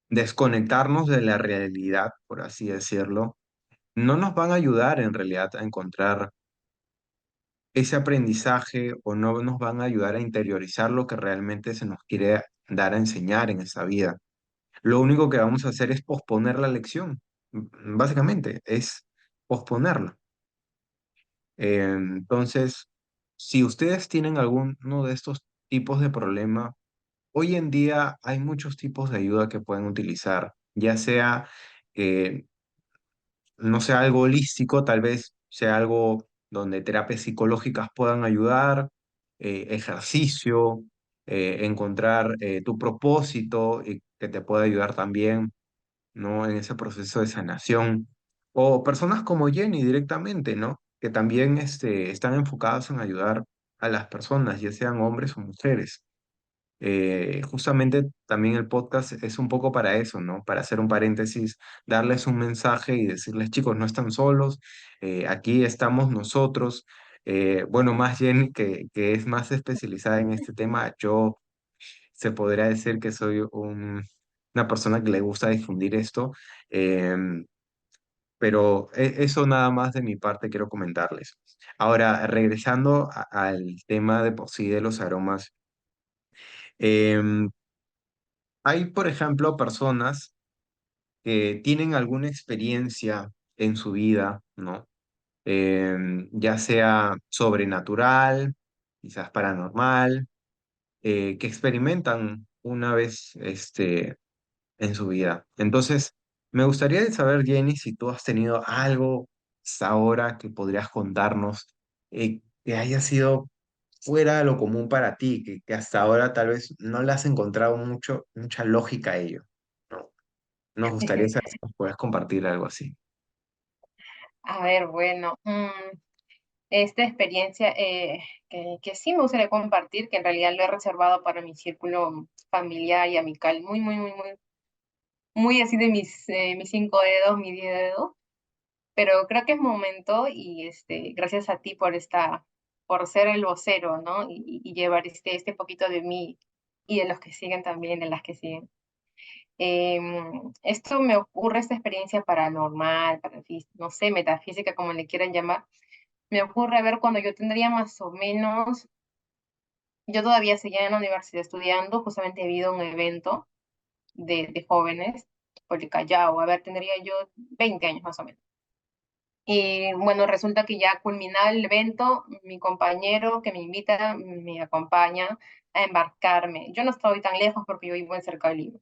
desconectarnos de la realidad, por así decirlo, no nos van a ayudar en realidad a encontrar ese aprendizaje o no nos van a ayudar a interiorizar lo que realmente se nos quiere dar a enseñar en esa vida. Lo único que vamos a hacer es posponer la lección. Básicamente, es posponerla. Entonces, si ustedes tienen alguno de estos tipos de problema, hoy en día hay muchos tipos de ayuda que pueden utilizar, ya sea eh, no sea algo holístico, tal vez sea algo donde terapias psicológicas puedan ayudar, ejercicio, encontrar tu propósito y que te pueda ayudar también, ¿no? En ese proceso de sanación. O personas como Jenny directamente, ¿no? Que también están enfocadas en ayudar a las personas, ya sean hombres o mujeres. Justamente también el podcast es un poco para eso, ¿no? Para hacer un paréntesis, darles un mensaje y decirles, chicos, no están solos, aquí estamos nosotros. Bueno, más Jenny, que es más especializada en este tema, yo se podría decir que soy una persona que le gusta difundir esto, pero eso nada más de mi parte quiero comentarles. Ahora, regresando al tema de por sí de los aromas. em, Hay, por ejemplo, personas que tienen alguna experiencia en su vida, ¿no? Ya sea sobrenatural, quizás paranormal, que experimentan una vez en su vida. Entonces, me gustaría saber, Jenny, si tú has tenido algo hasta ahora que podrías contarnos que haya sido fuera de lo común para ti, que hasta ahora tal vez no le has encontrado mucha lógica a ello, ¿no? Nos gustaría saber si nos puedes compartir algo así. A ver, bueno, esta experiencia que sí me gustaría compartir, que en realidad lo he reservado para mi círculo familiar y amical, muy así de mis 5 dedos, mi 10 dedos, pero creo que es momento y gracias a ti por ser el vocero, ¿no? Y llevar este poquito de mí y de los que siguen también, de las que siguen. Esto me ocurre, esta experiencia paranormal, no sé, metafísica, como le quieran llamar, me ocurre a ver cuando yo tendría más o menos, yo todavía seguía en la universidad estudiando, justamente he habido un evento de jóvenes por el Callao, a ver, tendría yo 20 años más o menos. Y bueno, resulta que ya culminado el evento, mi compañero que me invita me acompaña a embarcarme. Yo no estoy tan lejos porque yo vivo en Cercado de Lima.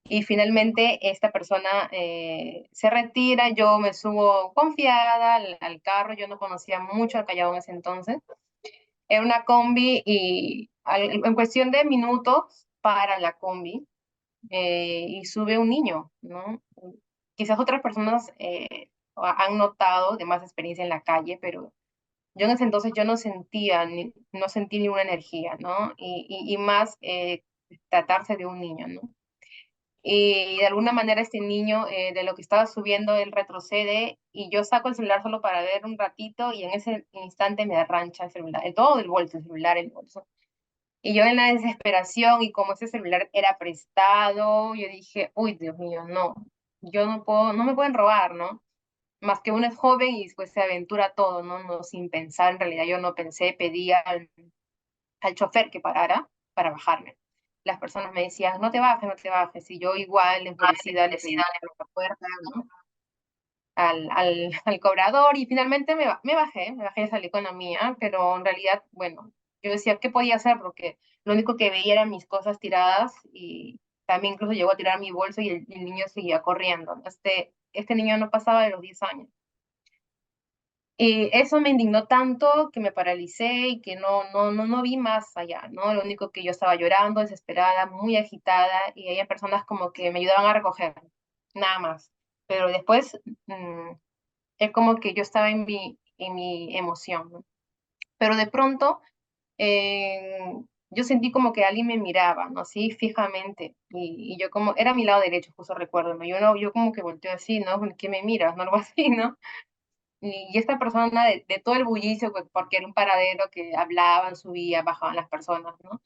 Y finalmente esta persona se retira, yo me subo confiada al carro, yo no conocía mucho al Callao en ese entonces. Era una combi y en cuestión de minutos para la combi y sube un niño, ¿no? Quizás otras personas han notado de más experiencia en la calle, pero yo en ese entonces yo no sentía, no sentí ninguna energía, ¿no? Y más tratarse de un niño, ¿no? Y de alguna manera este niño de lo que estaba subiendo, él retrocede y yo saco el celular solo para ver un ratito y en ese instante me arrancha el celular, todo el bolso, el celular, el bolso. Y yo en la desesperación y como ese celular era prestado, yo dije, uy, Dios mío, no, yo no puedo, no me pueden robar, ¿no? más que uno es joven y pues se aventura todo, ¿no? No, sin pensar, en realidad yo no pensé, pedí al chofer que parara para bajarme. Las personas me decían, no te bajes, no te bajes, y yo igual, enfurecida, le pedí la puerta, ¿no? al cobrador y finalmente me bajé y salí con la mía, pero en realidad, bueno, yo decía, ¿qué podía hacer? Porque lo único que veía eran mis cosas tiradas y también incluso llegó a tirar mi bolso y el niño seguía corriendo, ¿no? Este niño no pasaba de los 10 años. Y eso me indignó tanto que me paralicé y que no vi más allá, ¿no? Lo único que yo estaba llorando, desesperada, muy agitada y había personas como que me ayudaban a recoger, nada más. Pero después es como que yo estaba en mi emoción, ¿no? Pero de pronto yo sentí como que alguien me miraba, ¿no? Así fijamente. Y yo como, era mi lado derecho, justo recuerdo, ¿no? Yo, no, yo como que volteo así, ¿no? ¿Qué me miras? ¿No? Algo así, ¿no? Y esta persona, de todo el bullicio, pues, porque era un paradero que hablaban, subían, bajaban las personas, ¿no?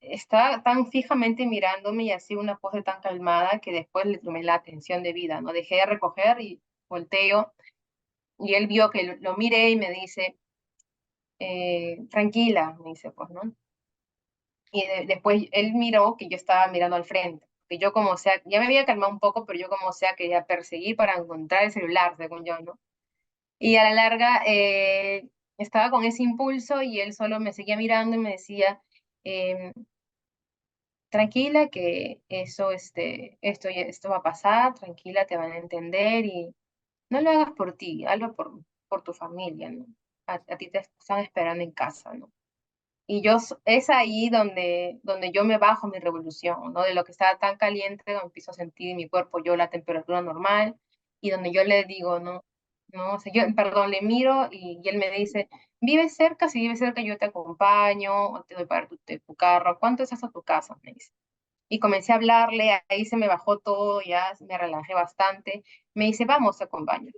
Estaba tan fijamente mirándome y así una pose tan calmada que después le tomé la atención de vida, ¿no? Dejé de recoger y volteo y él vio que lo miré y me dice, tranquila, me dice, pues, ¿no? Y después él miró que yo estaba mirando al frente, que yo como sea, ya me había calmado un poco, pero yo como sea quería perseguir para encontrar el celular, según yo, ¿no? Y a la larga estaba con ese impulso y él solo me seguía mirando y me decía, em, tranquila, que eso, esto va a pasar, tranquila, te van a entender y no lo hagas por ti, hazlo por tu familia, ¿no? A ti te están esperando en casa, ¿no? Y es ahí donde yo me bajo mi revolución, ¿no? De lo que estaba tan caliente, donde empiezo a sentir en mi cuerpo yo la temperatura normal y donde yo le digo, no, no, o sea, yo, perdón, le miro y él me dice, ¿vives cerca? Si vives cerca yo te acompaño o te doy para tu carro. ¿Cuánto es hasta tu casa? Me dice. Y comencé a hablarle, ahí se me bajó todo, ya me relajé bastante. Me dice, vamos, te acompaño.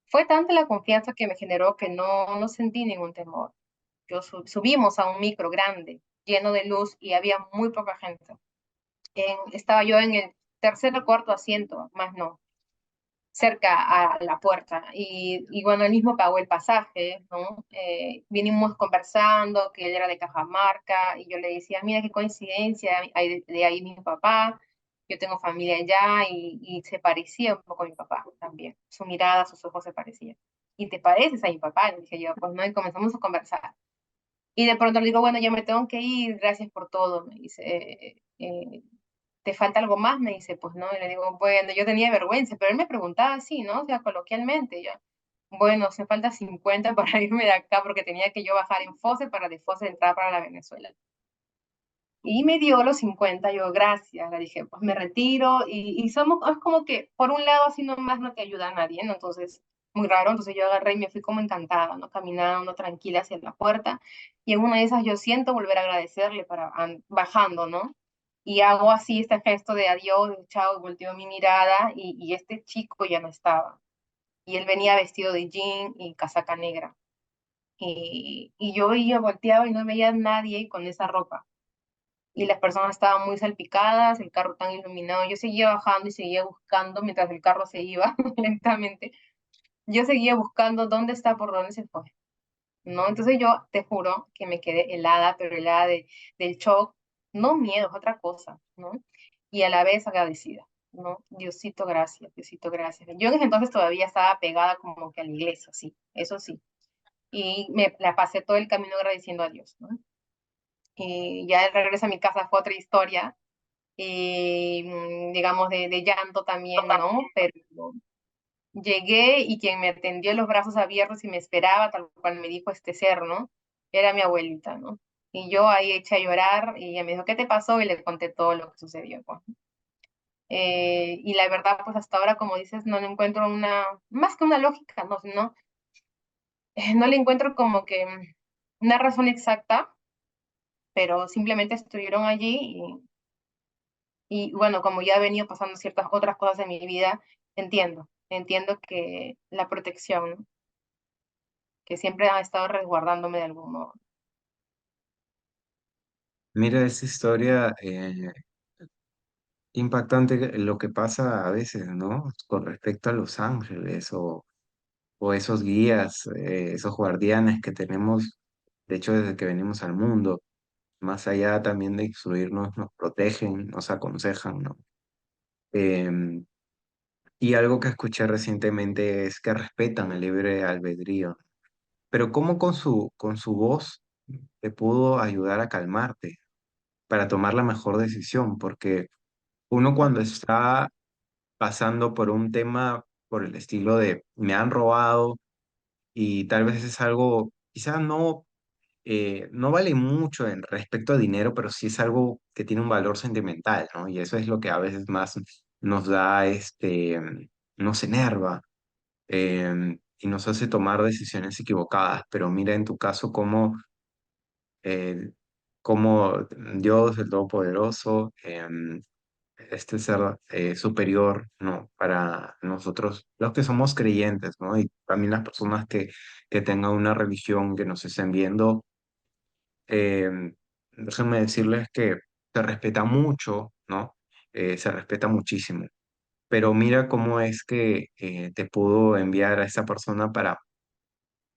Fue tanta la confianza que me generó que no sentí ningún temor. Subimos a un micro grande, lleno de luz y había muy poca gente. Estaba yo en el tercer o cuarto asiento, más no, cerca a la puerta. Y bueno, él mismo pagó el pasaje, ¿no? Vinimos conversando, que él era de Cajamarca, y yo le decía, mira qué coincidencia, de ahí mi papá, yo tengo familia allá, y se parecía un poco a mi papá también. Su mirada, sus ojos se parecían. ¿Y te pareces a mi papá? Le dije yo, pues no, y comenzamos a conversar. Y de pronto le digo, bueno, ya me tengo que ir, gracias por todo. Me dice, ¿te falta algo más? Me dice, pues no. Y le digo, bueno, yo tenía vergüenza, pero él me preguntaba así, ¿no? O sea, coloquialmente, ya. Bueno, se falta 50 para irme de acá porque tenía que yo bajar en Fose para de Fose entrar para la Venezuela. Y me dio los 50 yo, gracias, le dije, pues me retiro y somos, es como que por un lado así nomás no te ayuda a nadie, ¿no? Entonces, muy raro, entonces yo agarré y me fui como encantada, ¿no? Caminando tranquila hacia la puerta y en una de esas yo siento volver a agradecerle para bajando, ¿no? Y hago así este gesto de adiós, de chao, y volteo mi mirada y este chico ya no estaba. Y él venía vestido de jean y casaca negra. Y yo veía, volteaba y no veía a nadie con esa ropa y las personas estaban muy salpicadas, el carro tan iluminado. Yo seguía bajando y seguía buscando mientras el carro se iba lentamente. Yo seguía buscando dónde está, por dónde se fue, ¿no? Entonces yo te juro que me quedé helada, pero helada del shock, no miedo, es otra cosa, ¿no? Y a la vez agradecida, ¿no? Diosito, gracias, Diosito, gracias. Yo en ese entonces todavía estaba pegada como que a la iglesia, sí, eso sí. Y me la pasé todo el camino agradeciendo a Dios, ¿no? Y ya el regreso a mi casa fue otra historia, digamos, de llanto también, ¿no? Pero llegué y quien me atendió los brazos abiertos y me esperaba, tal cual me dijo este ser, ¿no? Era mi abuelita, ¿no? Y yo ahí eché a llorar y ella me dijo, ¿qué te pasó? Y le conté todo lo que sucedió, pues. Y la verdad, pues hasta ahora, como dices, no le encuentro más que una lógica, no, no, no le encuentro como que una razón exacta, pero simplemente estuvieron allí y bueno, como ya he venido pasando ciertas otras cosas en mi vida, entiendo que la protección, ¿no? Que siempre ha estado resguardándome de algún modo. Mira esa historia impactante lo que pasa a veces, ¿no? Con respecto a los ángeles o o esos guías, esos guardianes que tenemos, de hecho, desde que venimos al mundo, más allá también de instruirnos, nos protegen, nos aconsejan, ¿no? Em, y algo que escuché recientemente es que respetan el libre albedrío, pero ¿cómo con su voz te pudo ayudar a calmarte para tomar la mejor decisión? Porque uno cuando está pasando por un tema por el estilo de me han robado y tal vez es algo, quizás no, no vale mucho en respecto a dinero, pero sí es algo que tiene un valor sentimental, ¿no? Y eso es lo que a veces más nos da, nos enerva y nos hace tomar decisiones equivocadas. Pero mira en tu caso eh, cómo Dios, el Todopoderoso, este ser superior, ¿no? Para nosotros, los que somos creyentes, ¿no? Y también las personas que tengan una religión que nos estén viendo, eh, déjenme decirles que se respeta mucho, ¿no? Se respeta muchísimo. Pero mira cómo es que te pudo enviar a esa persona para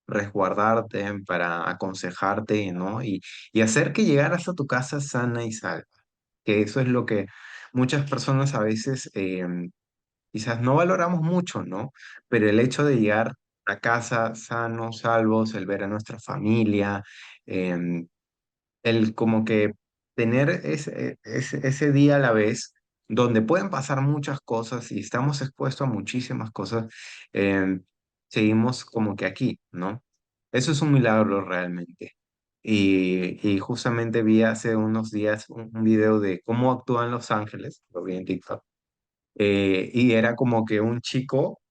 resguardarte, para aconsejarte, ¿no? Y hacer que llegaras a tu casa sana y salva. Que eso es lo que muchas personas a veces quizás no valoramos mucho, ¿no? Pero el hecho de llegar a casa sanos, salvos, el ver a nuestra familia, em, el como que tener ese día a la vez, donde pueden pasar muchas cosas y estamos expuestos a muchísimas cosas, seguimos como que aquí, ¿no? Eso es un milagro realmente. Y justamente vi hace unos días un video de cómo actúan los ángeles, lo vi en TikTok, y era como que un chico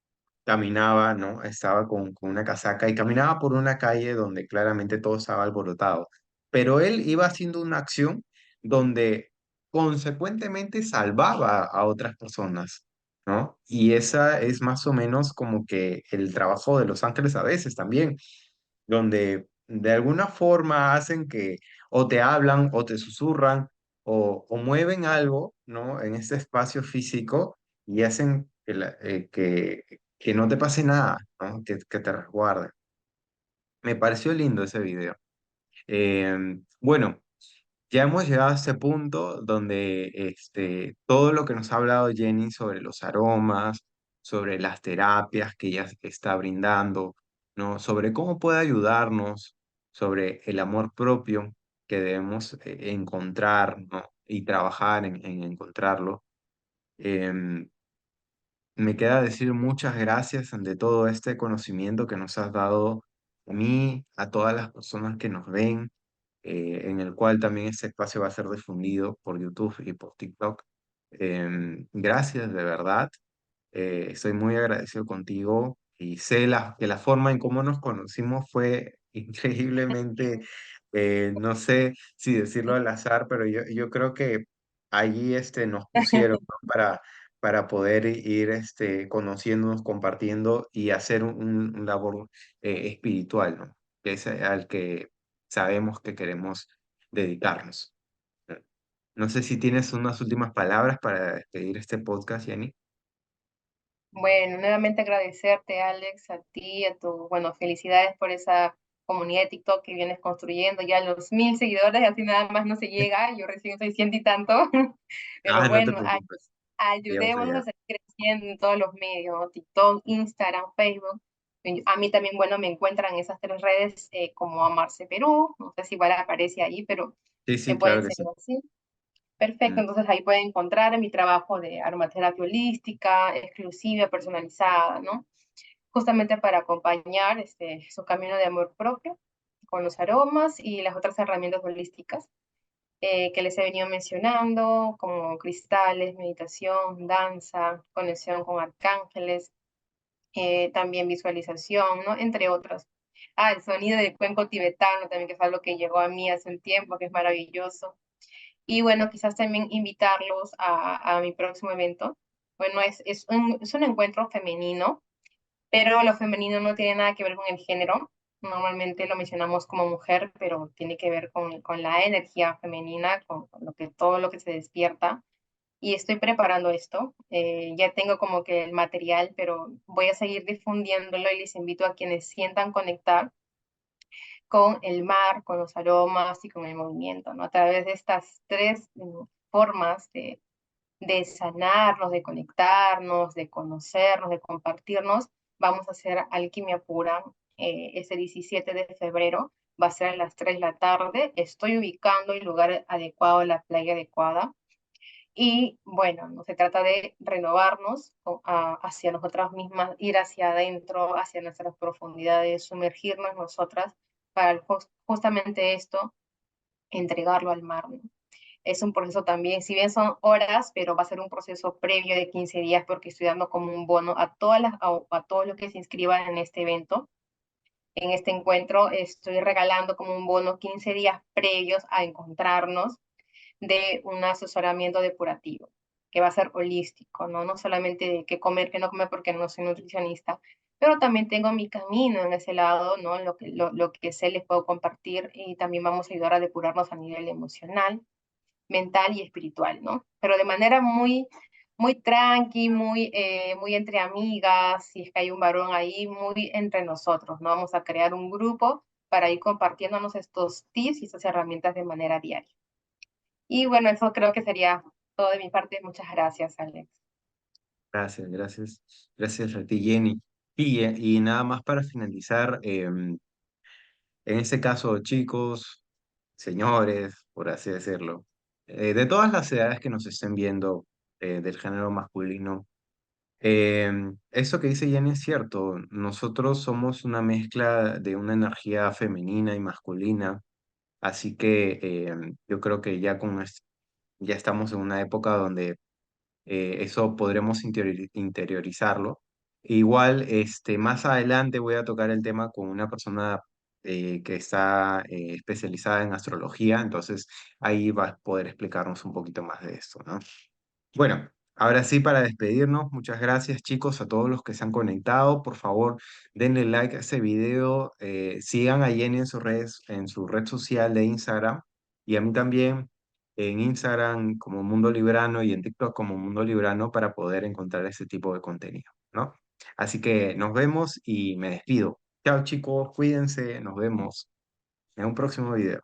caminaba, ¿no? Estaba con una casaca y caminaba por una calle donde claramente todo estaba alborotado, pero él iba haciendo una acción donde consecuentemente salvaba a otras personas, ¿no? Y esa es más o menos como que el trabajo de los ángeles a veces también, donde de alguna forma hacen que o te hablan o te susurran o mueven algo, ¿no? En este espacio físico y hacen que no te pase nada, ¿no? Que te resguarde. Me pareció lindo ese video. Bueno, ya hemos llegado a este punto donde todo lo que nos ha hablado Jenny sobre los aromas, sobre las terapias que ella está brindando, ¿no? Sobre cómo puede ayudarnos, sobre el amor propio que debemos encontrar, ¿no? Y trabajar en encontrarlo. Em, Me queda decir muchas gracias ante todo este conocimiento que nos has dado a mí, a todas las personas que nos ven, en el cual también este espacio va a ser difundido por YouTube y por TikTok. Gracias, de verdad. Estoy muy agradecido contigo y sé que la forma en cómo nos conocimos fue increíblemente, no sé si decirlo al azar, pero yo creo que allí nos pusieron, ¿no? Para poder ir conociéndonos, compartiendo y hacer un labor espiritual, ¿no? Que es al que sabemos que queremos dedicarnos. No sé si tienes unas últimas palabras para despedir este podcast, Jenny. Bueno, nuevamente agradecerte, Alex, a ti, a tu, bueno, felicidades por esa comunidad de TikTok que vienes construyendo, ya los 1000 seguidores, así nada más no se llega, yo recién soy ciento y tanto, pero Ah, no te bueno, preocupes, ya vas a ayudémonos a llegar. seguir creciendo en todos los medios, ¿no? TikTok, Instagram, Facebook. A mí también, bueno, me encuentran en esas tres redes como Amarse Perú, no sé si igual aparece ahí, pero Sí, me sí, claro pueden que seguir sí. así. Perfecto, Mm. entonces ahí pueden encontrar mi trabajo de aromaterapia holística, exclusiva, personalizada, ¿no? Justamente para acompañar su camino de amor propio con los aromas y las otras herramientas holísticas que les he venido mencionando, como cristales, meditación, danza, conexión con arcángeles, también visualización, ¿no? Entre otros. Ah, el sonido del cuenco tibetano también, que es algo que llegó a mí hace un tiempo, que es maravilloso. Y bueno, quizás también invitarlos a mi próximo evento. Bueno, es un encuentro femenino, pero lo femenino no tiene nada que ver con el género. Normalmente lo mencionamos como mujer, pero tiene que ver con la energía femenina, con lo que, todo lo que se despierta. y estoy preparando esto. Ya tengo como que el material, pero voy a seguir difundiéndolo y les invito a quienes sientan conectar con el mar, con los aromas y con el movimiento, ¿no? A través de estas tres formas de sanarnos, de conectarnos, de conocernos, de compartirnos, vamos a hacer alquimia pura ese 17 de febrero. Va a ser a las 3 de la tarde. Estoy ubicando el lugar adecuado, la playa adecuada. Y bueno, no se trata de renovarnos hacia nosotras mismas, ir hacia adentro, hacia nuestras profundidades, sumergirnos nosotras para justamente esto, entregarlo al mar, ¿no? Es un proceso también, si bien son horas, pero va a ser un proceso previo de 15 días porque estoy dando como un bono a todos los que se inscriban en este evento. En este encuentro estoy regalando como un bono 15 días previos a encontrarnos de un asesoramiento depurativo, que va a ser holístico, ¿no? No solamente de qué comer, qué no comer, porque no soy nutricionista, pero también tengo mi camino en ese lado, ¿no? Lo que sé les puedo compartir y también vamos a ayudar a depurarnos a nivel emocional, mental y espiritual, ¿no? Pero de manera muy tranqui, muy entre amigas, si es que hay un varón ahí, muy entre nosotros, ¿no? Vamos a crear un grupo para ir compartiéndonos estos tips y estas herramientas de manera diaria. Y bueno, eso creo que sería todo de mi parte. Muchas gracias, Alex. Gracias, gracias. Gracias a ti, Jenny. Y nada más para finalizar, en este caso, chicos, señores, por así decirlo, de todas las edades que nos estén viendo del género masculino, eso que dice Jenny es cierto. Nosotros somos una mezcla de una energía femenina y masculina, así que yo creo que ya estamos en una época donde eso podremos interiorizarlo. Igual, más adelante voy a tocar el tema con una persona que está especializada en astrología, entonces ahí va a poder explicarnos un poquito más de esto, ¿no? Bueno, ahora sí, para despedirnos, muchas gracias chicos a todos los que se han conectado. Por favor, denle like a este video, sigan a Jenny en en su red social de Instagram y a mí también en Instagram como Mundo Librano y en TikTok como Mundo Librano para poder encontrar ese tipo de contenido, ¿no? Así que nos vemos y me despido. Chao chicos, cuídense, nos vemos en un próximo video.